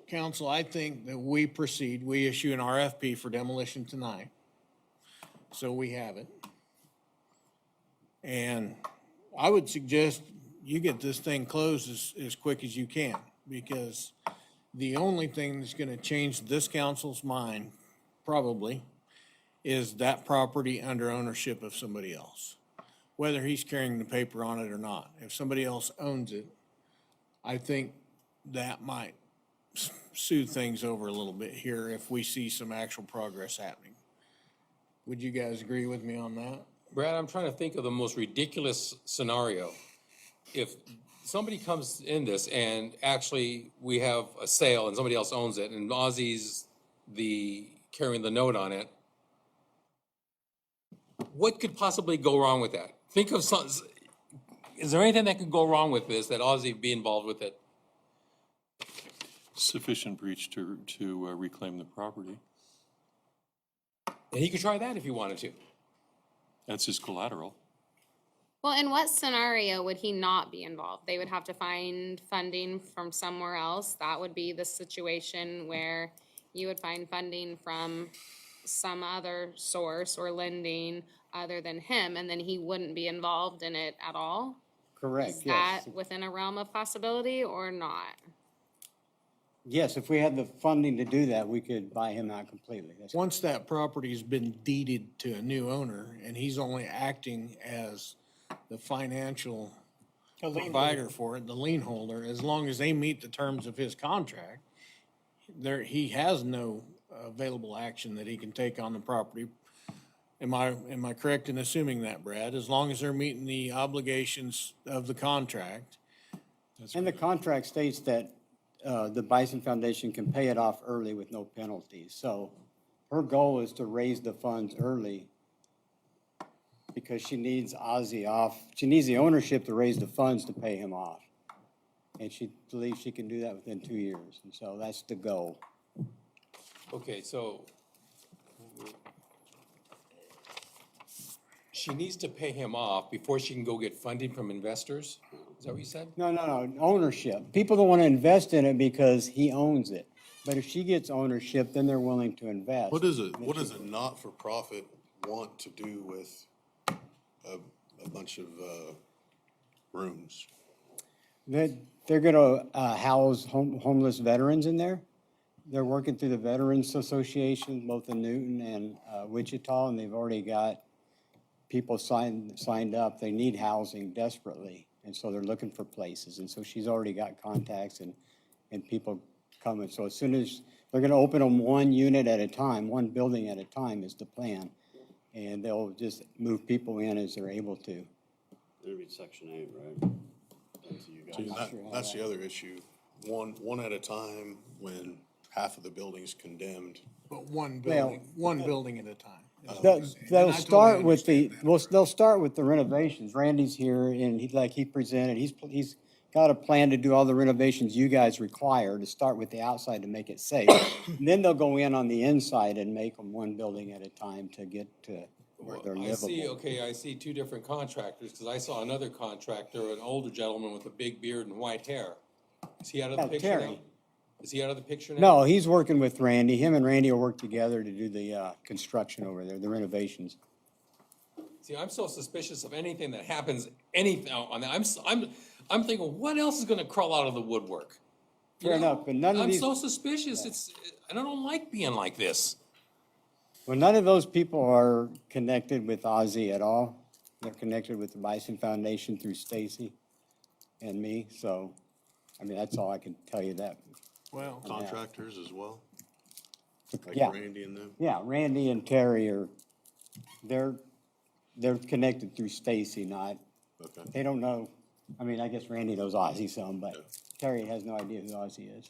Council, I think that we proceed, we issue an RFP for demolition tonight. So we have it. And I would suggest you get this thing closed as quick as you can, because the only thing that's gonna change this council's mind, probably, is that property under ownership of somebody else, whether he's carrying the paper on it or not. If somebody else owns it, I think that might soothe things over a little bit here if we see some actual progress happening. Would you guys agree with me on that? Brad, I'm trying to think of the most ridiculous scenario. If somebody comes in this and actually we have a sale and somebody else owns it and Ozzy's carrying the note on it, what could possibly go wrong with that? Think of some, is there anything that could go wrong with this, that Ozzy be involved with it? Sufficient breach to reclaim the property. And he could try that if he wanted to. That's his collateral. Well, in what scenario would he not be involved? They would have to find funding from somewhere else. That would be the situation where you would find funding from some other source or lending other than him, and then he wouldn't be involved in it at all? Correct, Is yes. that within a realm of possibility or not? Yes, if we had the funding to do that, we could buy him out completely. That's Once that property's been deeded to a new owner and he's only acting as the financial provider for it, the lien holder, as long as they meet the terms of his contract, he has no available action that he can take on the property. Am I correct in assuming that, Brad? As long as they're meeting the obligations of the contract? And the contract states that the Bison Foundation can pay it off early with no penalties. So her goal is to raise the funds early because she needs Ozzy off. She needs the ownership to raise the funds to pay him off. And she believes she can do that within 2 years. And so that's the goal. Okay, so she needs to pay him off before she can go get funding from investors? Is that what you said? No, ownership. People don't want to invest in it because he owns it. But if she gets ownership, then they're willing to invest. What does a not-for-profit want to do with a bunch of rooms? They're going to house homeless veterans in there. They're working through the Veterans Association, both in Newton and Wichita, and they've already got people signed up. They need housing desperately, and so they're looking for places. And so she's already got contacts and people coming. So as soon as they're going to open them one unit at a time, one building at a time is the plan, and they'll just move people in as they're able to. It'll be Section 8, right? Up to you guys. See, that's the other issue. One at a time when half of the building's condemned. But one building at a time. is what They'll I'm saying. And they'll I totally start with understand that. they'll start with the renovations. Randy's here and he presented, he's got a plan to do all the renovations you guys require to start with the outside to make it safe. And then they'll go in on the inside and make them one building at a time to get to where they're livable. I see two different contractors, because I saw another contractor, an older gentleman with a big beard and white hair. Is he out of the Yeah, picture Terry. now? Is he out of the picture now? No, he's working with Randy. Him and Randy will work together to do the construction over there, the renovations. See, I'm so suspicious of anything that happens, anything on that. I'm thinking, what else is gonna crawl out of the woodwork? You Fair know? enough, but none of I'm these, so suspicious. And I don't like being like this. well, none of those people are connected with Ozzy at all. They're connected with the Bison Foundation through Stacy and me, so, I mean, that's all I can tell you that. Well, Contractors as well, like Yeah. Randy and them. Yeah, Randy and Terry they're connected through Stacy, not, Okay. they don't know, I mean, I guess Randy knows Ozzy some, but Terry has no idea who Ozzy is.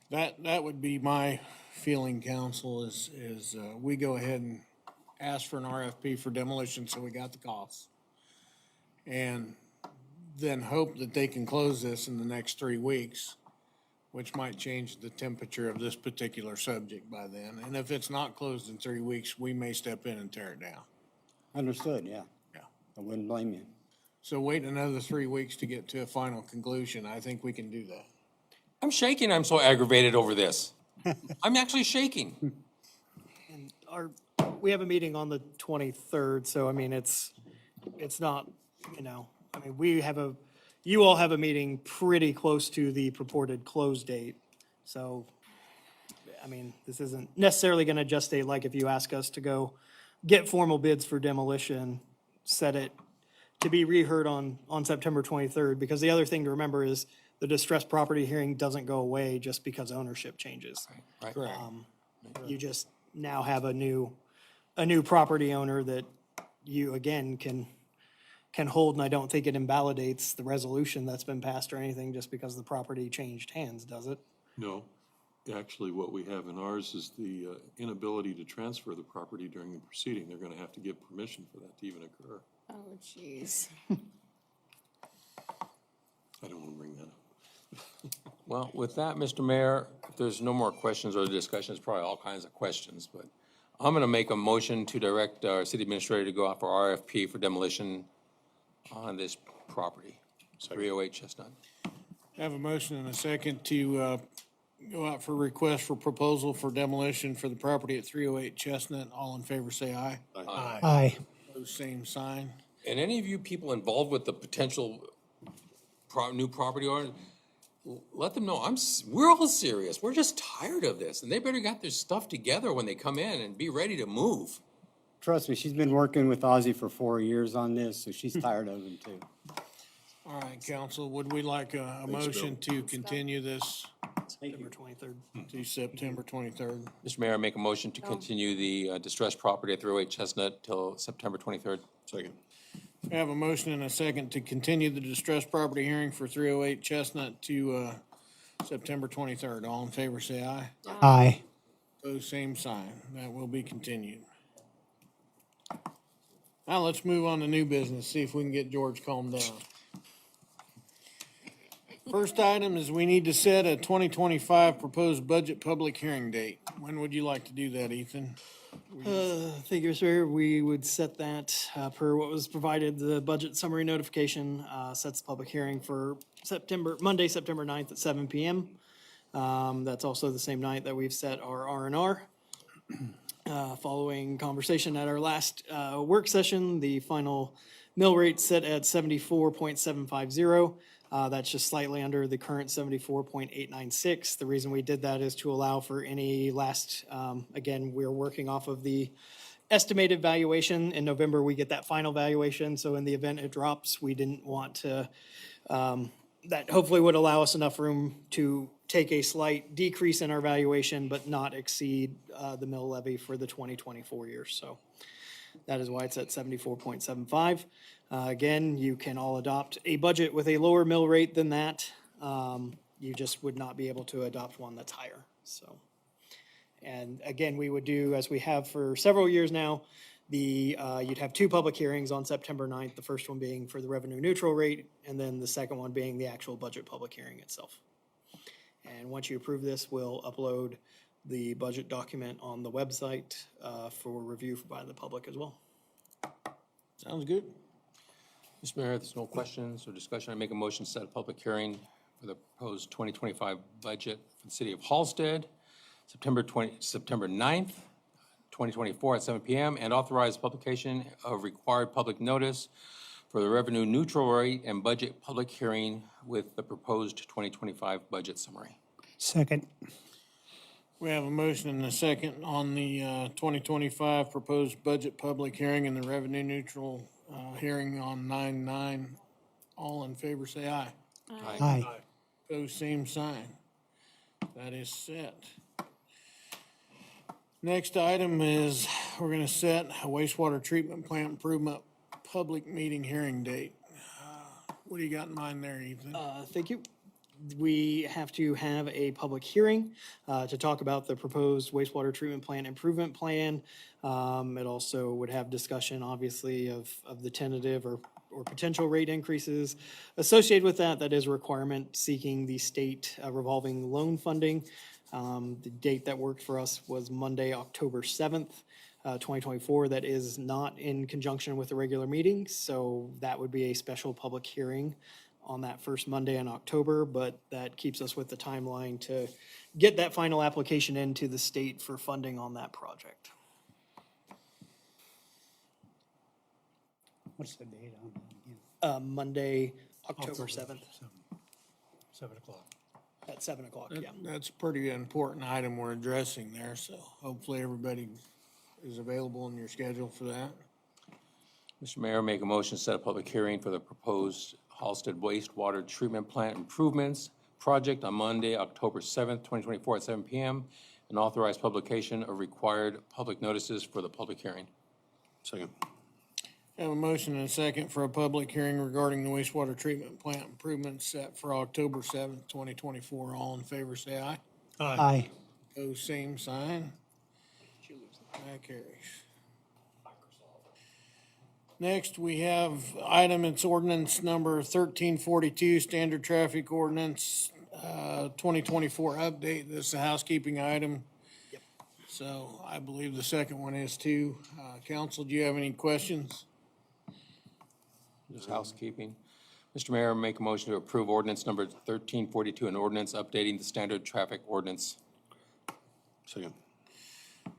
that would be my feeling, council, is we go ahead and ask for an RFP for demolition, so we got the costs. And then hope that they can close this in the next 3 weeks, which might change the temperature of this particular subject by then. And if it's not closed in 3 weeks, we may step in and tear it down. Understood, yeah. Yeah. I wouldn't blame you. So wait another 3 weeks to get to a final conclusion. I think we can do that. I'm shaking, I'm so aggravated over this. I'm actually shaking. We have a meeting on the 23rd, so I mean, it's not, I mean, you all have a meeting pretty close to the purported close date. So, I mean, this isn't necessarily gonna gestate like if you ask us to go get formal bids for demolition, set it to be reheard on September 23rd, because the other thing to remember is the distressed property hearing doesn't go away just because ownership changes. Right. Correct. You just now have a new property owner that you, again, can hold, and I don't think it invalidates the resolution that's been passed or anything just because the property changed hands, does it? No, actually, what we have in ours is the inability to transfer the property during the proceeding. They're gonna have to give permission for that to even occur. Oh, jeez. I don't wanna bring that up. Well, with that, Mr. Mayor, if there's no more questions or discussions, probably all kinds of questions, but I'm gonna make a motion to direct our city administrator to go out for RFP for demolition on this property, 308 Chestnut. I have a motion and a second to go out for request for proposal for demolition for the property at 308 Chestnut. All in favor, say aye. Aye. Pose same sign. And any of you people involved with the potential new property owner, let them know we're all serious. We're just tired of this, and they better got their stuff together when they come in and be ready to move. Trust me, she's been working with Ozzy for 4 years on this, so she's tired of him too. All right, council, would we like a motion to continue this September 23rd. to September 23rd? Mr. Mayor, I make a motion to continue the distressed property at 308 Chestnut till September 23rd. Second. I have a motion and a second to continue the distressed property hearing for 308 Chestnut to September 23rd. All in favor, say aye. Aye. Pose same sign. That will be continued. Now let's move on to new business, see if we can get George calmed down. First item is we need to set a 2025 proposed budget public hearing date. When would you like to do that, Ethan? Figures here, we would set that per what was provided, the budget summary notification sets the public hearing for Monday, September 9th at 7 PM. That's also the same night that we've set our R&R. Following conversation at our last work session, the final mill rate set at 74.750. That's just slightly under the current 74.896. The reason we did that is to allow for any last, again, we're working off of the estimated valuation. In November, we get that final valuation, so in the event it drops, we didn't want to, that hopefully would allow us enough room to take a slight decrease in our valuation, but not exceed the mill levy for the 2024 year. So that is why it's at 74.75. Again, you can all adopt a budget with a lower mill rate than that. You just would not be able to adopt one that's higher, so. And again, we would do, as we have for several years now, you'd have two public hearings on September 9th, the first one being for the revenue neutral rate, and then the second one being the actual budget public hearing itself. And once you approve this, we'll upload the budget document on the website for review by the public as well. Sounds good. Mr. Mayor, if there's no questions or discussion, I make a motion to set a public hearing for the proposed 2025 budget for the city of Halstead, September 9th, 2024 at 7 PM, and authorize publication of required public notice for the revenue neutral rate and budget public hearing with the proposed 2025 budget summary. Second. We have a motion and a second on the 2025 proposed budget public hearing and the revenue neutral hearing on 9/9. All in favor, say aye. Aye. Pose same sign. That is set. Next item is we're gonna set a wastewater treatment plant improvement public meeting hearing date. What do you got in mind there, Ethan? Thank you. We have to have a public hearing to talk about the proposed wastewater treatment plant improvement plan. It also would have discussion, obviously, of the tentative or potential rate increases associated with that. That is a requirement seeking the state revolving loan funding. The date that worked for us was Monday, October 7th, 2024. That is not in conjunction with the regular meeting, so that would be a special public hearing on that first Monday in October, but that keeps us with the timeline to get that final application into the state for funding on that project. What's the date on that again? Monday, October 7th 7 o'clock. at 7 o'clock, yeah. That's a pretty important item we're addressing there, so hopefully everybody is available in your schedule for that. Mr. Mayor, make a motion to set a public hearing for the proposed Halstead wastewater treatment plant improvements project on Monday, October 7th, 2024 at 7 PM, and authorize publication of required public notices for the public hearing. Second. Have a motion and a second for a public hearing regarding the wastewater treatment plant improvements set for October 7th, 2024. All in favor, say aye. Aye. Pose same sign. That carries. Next, we have item, it's ordinance number 1342, standard traffic ordinance, 2024 update. This is a housekeeping item. So I believe the second one is too. Council, do you have any questions? Just housekeeping. Mr. Mayor, make a motion to approve ordinance number 1342, an ordinance updating the standard traffic ordinance. Second.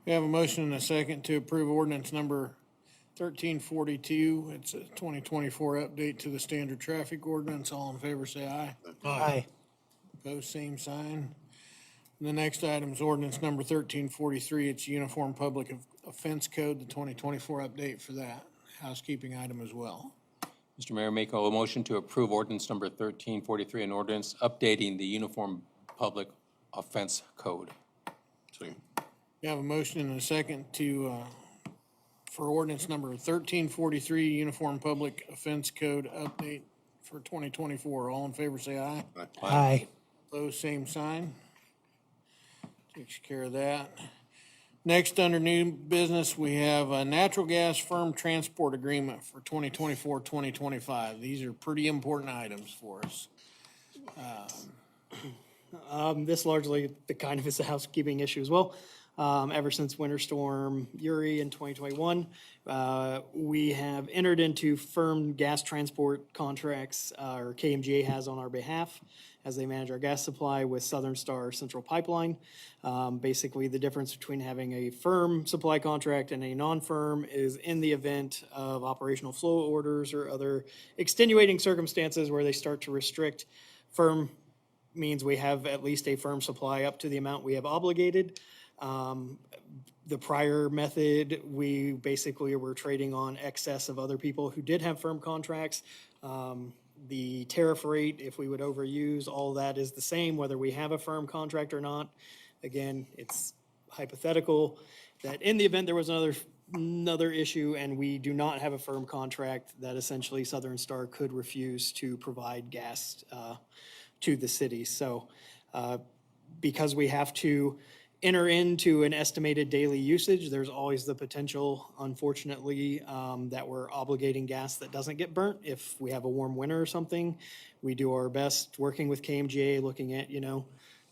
We have a motion and a second to approve ordinance number 1342. It's a 2024 update to the standard traffic ordinance. All in favor, say aye. Aye. Opposed, same sign. The next item is ordinance number 1343. It's Uniform Public Offense Code, the 2024 update for that. Housekeeping item as well. Mr. Mayor, make a motion to approve ordinance number 1343, an ordinance updating the Uniform Public Offense Code. Second. We have a motion and a second to, for ordinance number 1343, Uniform Public Offense Code update for 2024. All in favor, say aye. Aye. Opposed, same sign. Takes care of that. Next, under new business, we have a natural gas firm transport agreement for 2024-2025. These are pretty important items for us. This largely, the kind of is a housekeeping issue as well. Ever since Winter Storm Uri in 2021, we have entered into firm gas transport contracts, or KMGA has on our behalf, as they manage our gas supply with Southern Star Central Pipeline. Basically, the difference between having a firm supply contract and a non-firm is in the event of operational flow orders or other extenuating circumstances where they start to restrict. Firm means we have at least a firm supply up to the amount we have obligated. The prior method, we basically were trading on excess of other people who did have firm contracts. The tariff rate, if we would overuse, all that is the same, whether we have a firm contract or not. Again, it's hypothetical that in the event there was another issue and we do not have a firm contract, that essentially Southern Star could refuse to provide gas to the city. So because we have to enter into an estimated daily usage, there's always the potential, unfortunately, that we're obligating gas that doesn't get burnt if we have a warm winter or something. We do our best working with KMGA, looking at,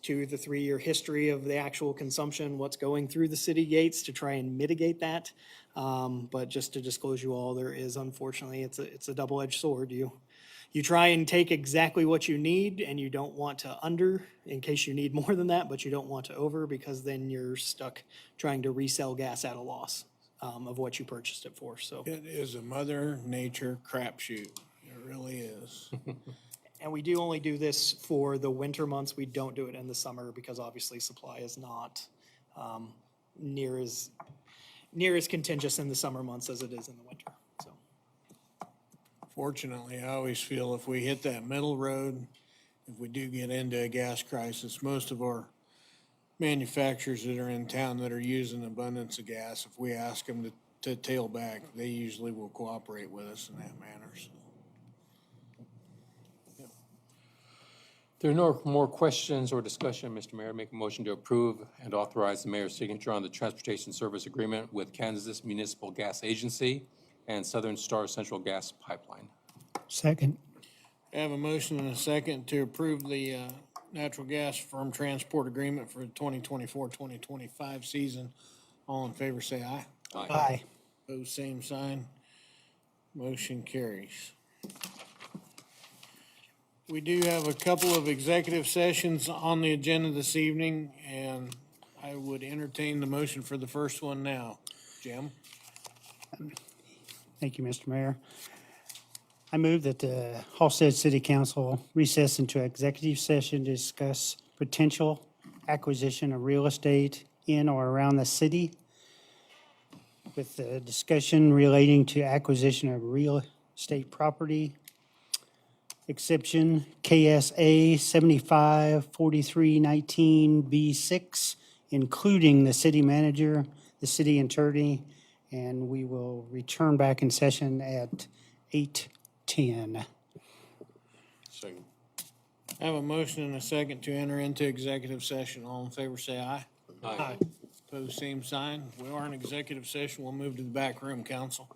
2 to 3 year history of the actual consumption, what's going through the city gates to try and mitigate that. But just to disclose you all, there is, unfortunately, it's a double-edged sword. You try and take exactly what you need and you don't want to under in case you need more than that, but you don't want to over because then you're stuck trying to resell gas at a loss of what you purchased it for. So, It is a Mother Nature crapshoot. It really is. and we do only do this for the winter months. We don't do it in the summer because obviously supply is not near as contentious in the summer months as it is in the winter. So. Fortunately, I always feel if we hit that middle road, if we do get into a gas crisis, most of our manufacturers that are in town that are using abundance of gas, if we ask them to tail back, they usually will cooperate with us in that manner. So. There are no more questions or discussion, Mr. Mayor. Make a motion to approve and authorize the mayor's signature on the transportation service agreement with Kansas Municipal Gas Agency and Southern Star Central Gas Pipeline. Second. I have a motion and a second to approve the natural gas firm transport agreement for the 2024-2025 season. All in favor, say aye. Aye. Opposed, same sign. Motion carries. We do have a couple of executive sessions on the agenda this evening, and I would entertain the motion for the first one now. Jim? Thank you, Mr. Mayor. I move that the Halstead City Council recess into executive session to discuss potential acquisition of real estate in or around the city, with the discussion relating to acquisition of real estate property, exception KSA 754319B6, including the city manager, the city attorney, and we will return back in session at 8:10. Second. I have a motion and a second to enter into executive session. All in favor, say aye. Aye. Opposed, same sign. We are in executive session. We'll move to the back room, council.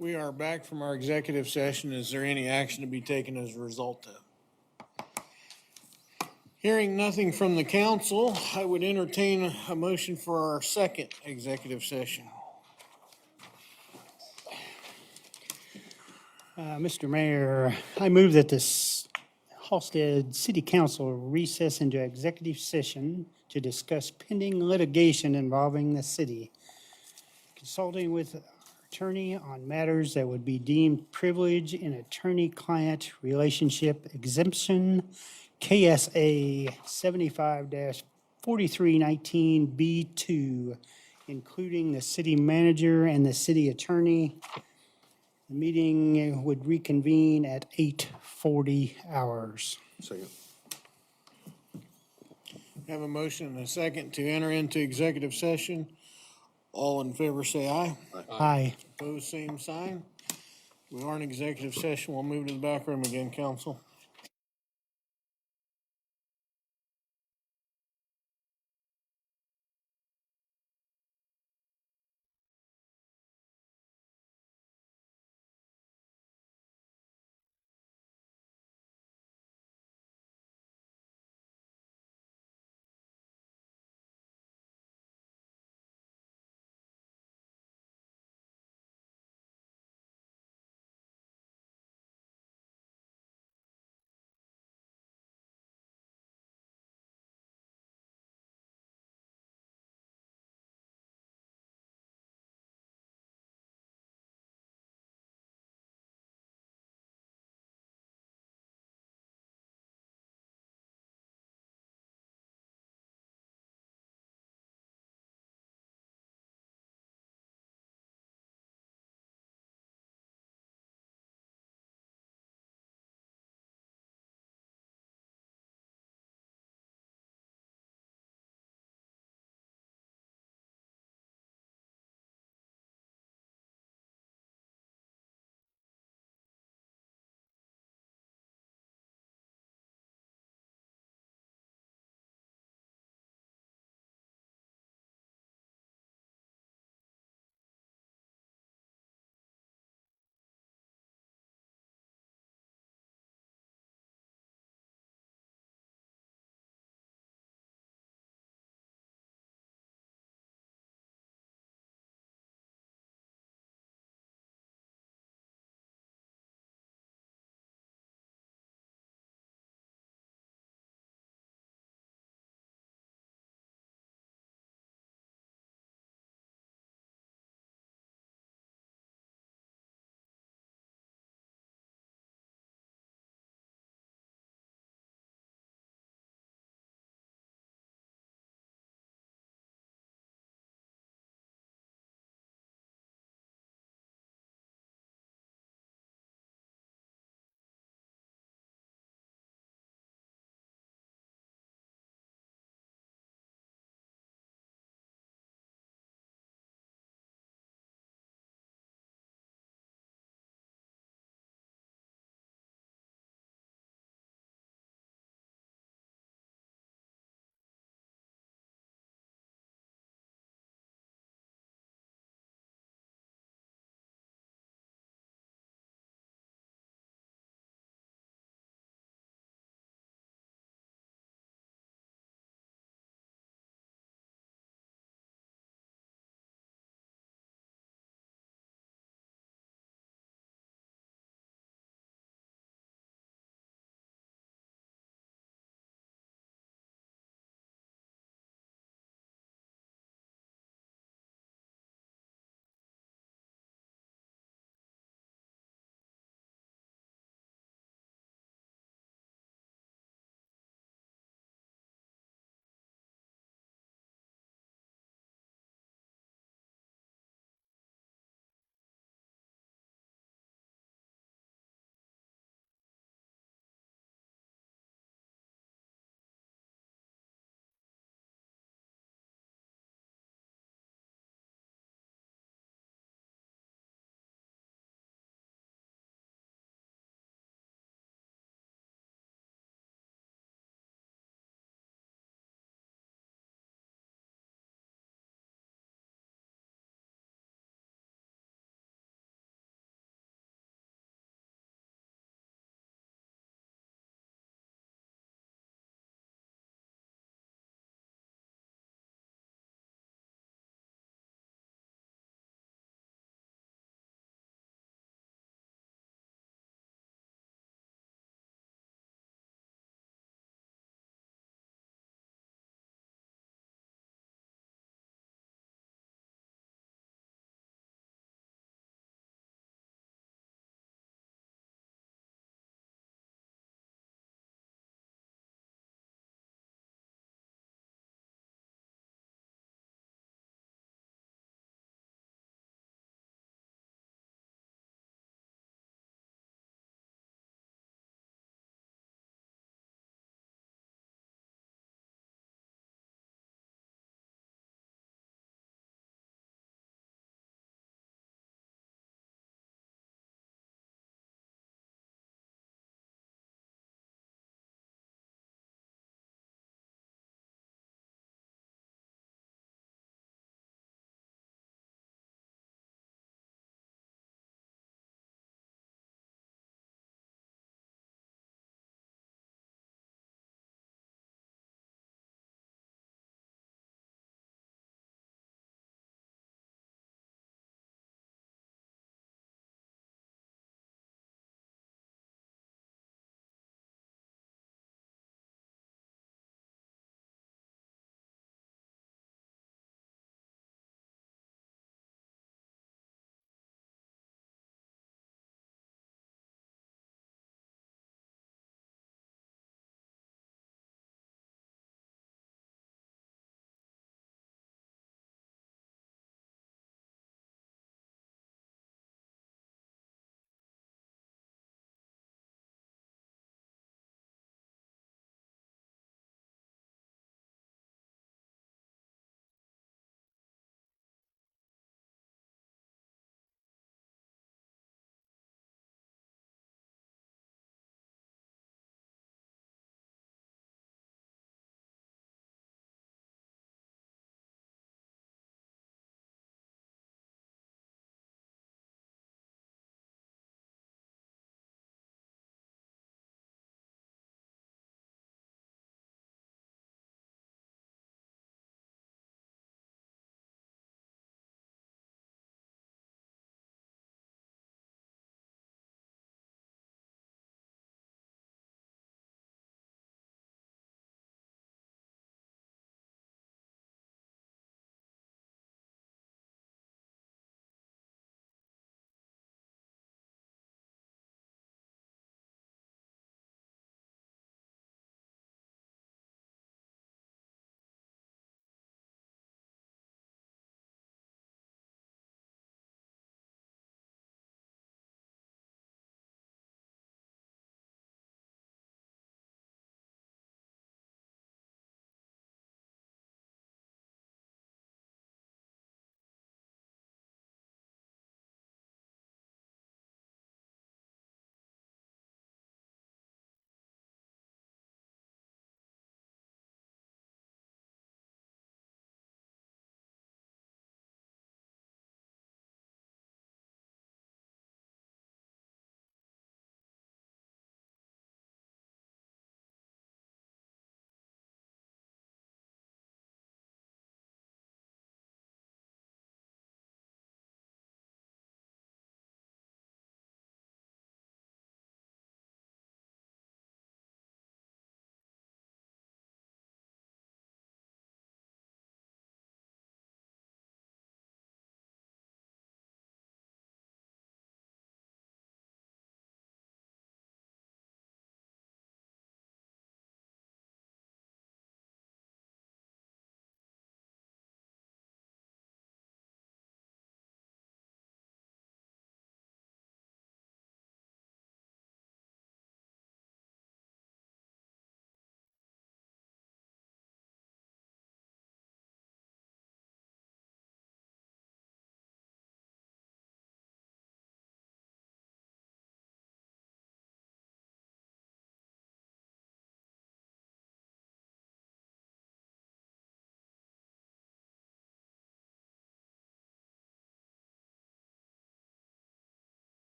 We are back from our executive session. Is there any action to be taken as a result of? Hearing nothing from the council, I would entertain a motion for our second executive session. Mr. Mayor, I move that the Halstead City Council recess into executive session to discuss pending litigation involving the city, consulting with our attorney on matters that would be deemed privilege in attorney-client relationship exemption, KSA 75-4319B2, including the city manager and the city attorney. The meeting would reconvene at 8:40 hours. Second. Have a motion and a second to enter into executive session. All in favor, say aye. Aye. Opposed, same sign. We are in executive session. We'll move to the back room again, council.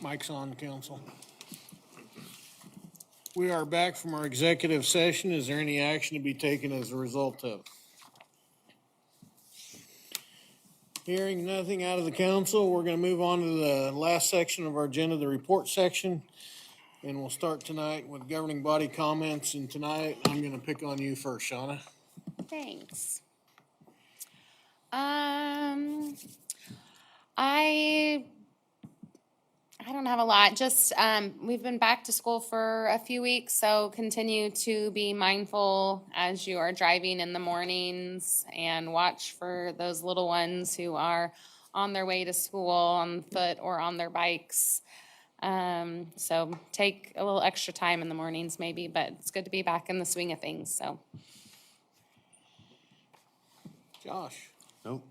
Mike's on, council. We are back from our executive session. Is there any action to be taken as a result of? Hearing nothing out of the council, we're gonna move on to the last section of our agenda, the report section. And we'll start tonight with governing body comments, and tonight, I'm gonna pick on you first, Shauna. Thanks. I don't have a lot, just, we've been back to school for a few weeks, so continue to be mindful as you are driving in the mornings and watch for those little ones who are on their way to school on foot or on their bikes. So take a little extra time in the mornings maybe, but it's good to be back in the swing of things, so. Josh, Nope.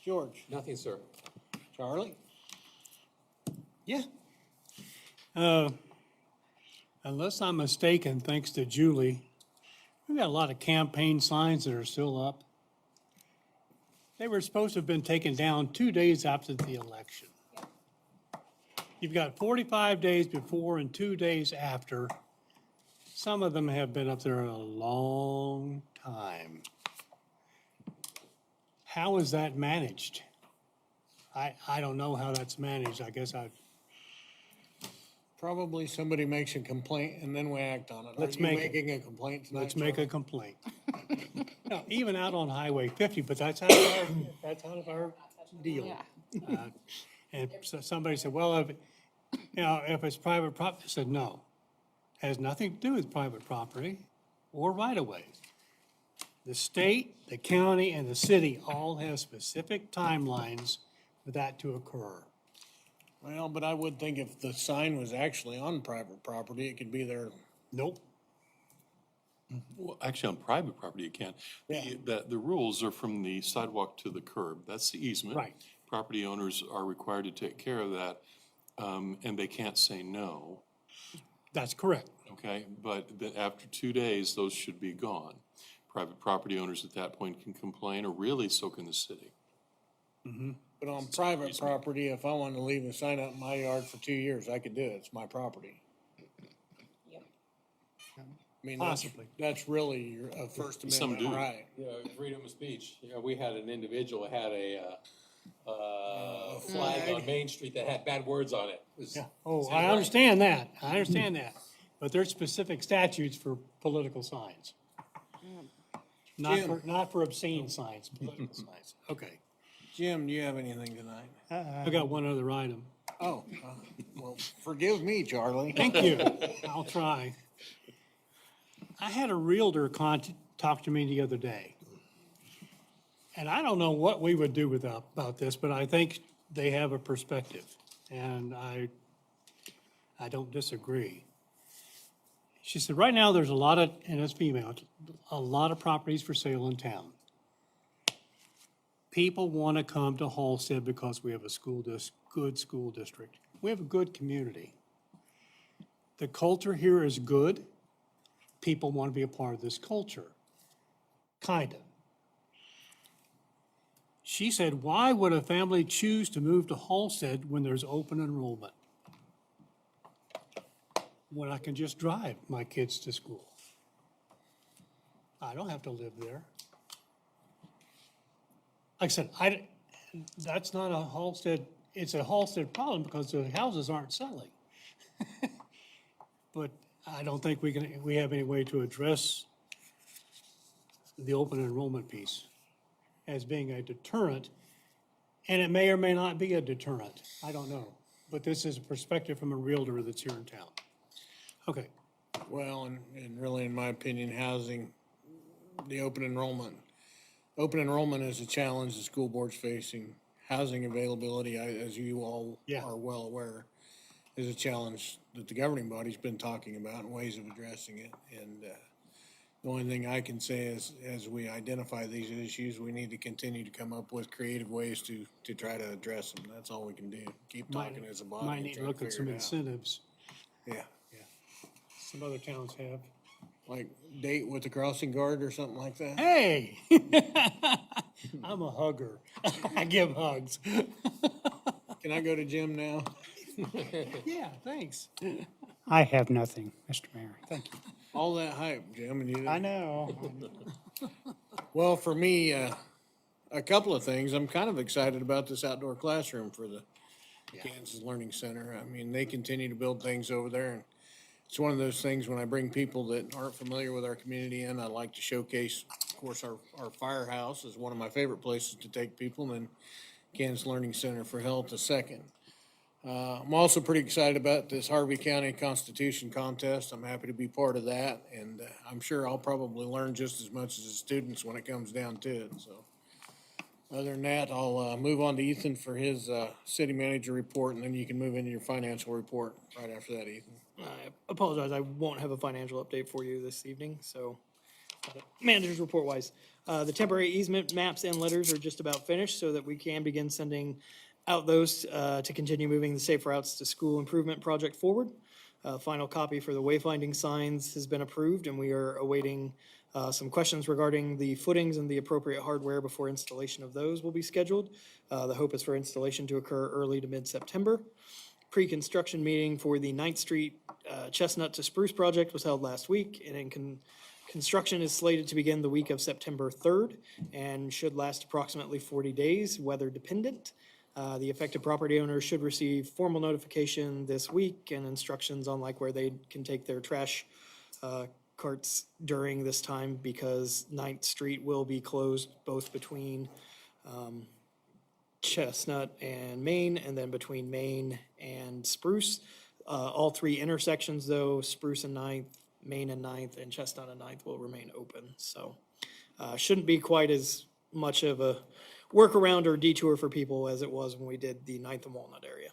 George, Nothing, sir. Charlie? Yeah. Unless I'm mistaken, thanks to Julie, we've got a lot of campaign signs that are still up. They were supposed to have been taken down 2 days after the election. You've got 45 days before and 2 days after. Some of them have been up there a long time. How is that managed? I don't know how that's managed. I guess Probably somebody makes a complaint and then we act on it. Let's Are you make it. making a complaint tonight? let's make a Charlie? complaint. No, even out on Highway 50, but that's out of our deal. Yeah. And so somebody said, well, if it's private property, I said, no. Has nothing to do with private property or right-of-ways. The state, the county, and the city all have specific timelines for that to occur. Well, but I would think if the sign was actually on private property, it could be there. Nope. Well, actually, on private property, you can. The rules are from the sidewalk to the curb. That's the easement. Right. Property owners are required to take care of that, and they can't say no, That's correct. okay? But then after 2 days, those should be gone. Private property owners at that point can complain, or really so can the city. But on private property, if I wanted to leave a sign out in my yard for 2 years, I could do it. It's my property. I mean, Possibly. that's really a First Some Amendment do. right. You know, freedom of speech, you know, we had an individual who had a flag on Main Street that had bad words on it. It was- Yeah. Oh, Sounds I right. understand that. I understand that. But there's specific statutes for political signs. Not for obscene signs, political signs. Okay. Jim, do you have anything tonight? I got one other item. Oh, well, forgive me, Charlie. Thank you. I'll try. I had a realtor talk to me the other day. And I don't know what we would do about this, but I think they have a perspective. And I don't disagree. She said, right now, there's a lot of, and it's female, a lot of properties for sale in town. People want to come to Halstead because we have a good school district. We have a good community. The culture here is good. People want to be a part of this culture. Kind of. She said, why would a family choose to move to Halstead when there's open enrollment? When I can just drive my kids to school. I don't have to live there. Like I said, that's not a Halstead, it's a Halstead problem because the houses aren't selling. But I don't think we have any way to address the open enrollment piece as being a deterrent. And it may or may not be a deterrent. I don't know. But this is a perspective from a realtor that's here in town. Okay. Well, and really, in my opinion, housing, the open enrollment is a challenge the school board's facing. Housing availability, as you all Yeah. are well aware, is a challenge that the governing body's been talking about and ways of addressing it. And the only thing I can say is, as we identify these issues, we need to continue to come up with creative ways to try to address them. That's all we can do. Keep talking as a body. Might and need to try look at some figure it out. incentives. Yeah, Some other towns have. like date with the crossing guard or something like that. Hey! I'm a hugger. I give hugs. Can I go to Jim now? Yeah, thanks. I have nothing, Mr. Mayor. Thank you. All that hype, Jim, and you I didn't. know. Well, for me, a couple of things. I'm kind of excited about this outdoor classroom for the Kansas Learning Center. I mean, they continue to build things over there, and it's one of those things when I bring people that aren't familiar with our community in, I like to showcase, of course, our firehouse is one of my favorite places to take people, and then Kansas Learning Center for Health a second. I'm also pretty excited about this Harvey County Constitution Contest. I'm happy to be part of that, and I'm sure I'll probably learn just as much as the students when it comes down to it, so. Other than that, I'll move on to Ethan for his city manager report, and then you can move into your financial report right after that, Ethan. I apologize, I won't have a financial update for you this evening, so, manager's report wise. The temporary easement maps and letters are just about finished so that we can begin sending out those to continue moving the Safe Routes to School Improvement Project forward. Final copy for the wayfinding signs has been approved, and we are awaiting some questions regarding the footings and the appropriate hardware before installation of those will be scheduled. The hope is for installation to occur early to mid-September. Pre-construction meeting for the 9th Street Chestnut to Spruce project was held last week, and construction is slated to begin the week of September 3rd and should last approximately 40 days, weather dependent. The affected property owners should receive formal notification this week and instructions on like where they can take their trash carts during this time, because 9th Street will be closed both between Chestnut and Main, and then between Main and Spruce. All three intersections though, Spruce and 9th, Main and 9th, and Chestnut and 9th will remain open. So shouldn't be quite as much of a workaround or detour for people as it was when we did the 9th and Walnut area.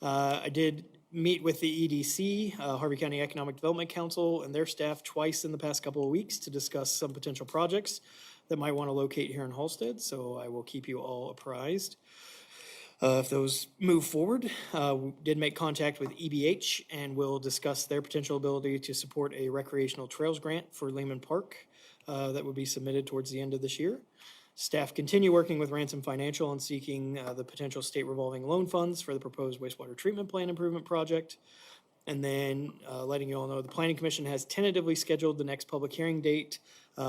I did meet with the EDC, Harvey County Economic Development Council, and their staff twice in the past couple of weeks to discuss some potential projects that might want to locate here in Halstead, so I will keep you all apprised if those move forward. We did make contact with EBH and will discuss their potential ability to support a recreational trails grant for Lehman Park that would be submitted towards the end of this year. Staff continue working with Ransom Financial on seeking the potential state revolving loan funds for the proposed wastewater treatment plant improvement project. And then letting you all know, the Planning Commission has tentatively scheduled the next public hearing date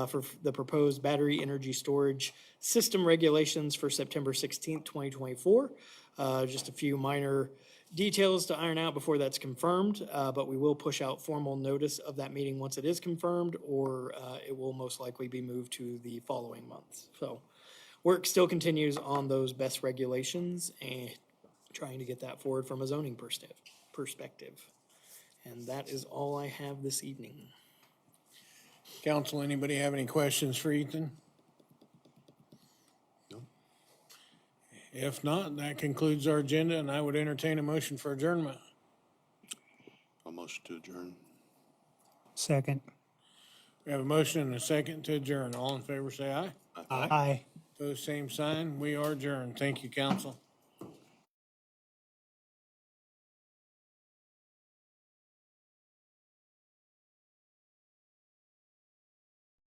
for the proposed battery energy storage system regulations for September 16th, 2024. Just a few minor details to iron out before that's confirmed, but we will push out formal notice of that meeting once it is confirmed, or it will most likely be moved to the following month. So work still continues on those best regulations and trying to get that forward from a zoning perspective. And that is all I have this evening. Council, anybody have any questions for Ethan? No. If not, that concludes our agenda, and I would entertain a motion for adjournment. A motion to adjourn. Second. We have a motion and a second to adjourn. All in favor, say aye. Aye. Opposed, same sign. We are adjourned. Thank you, council.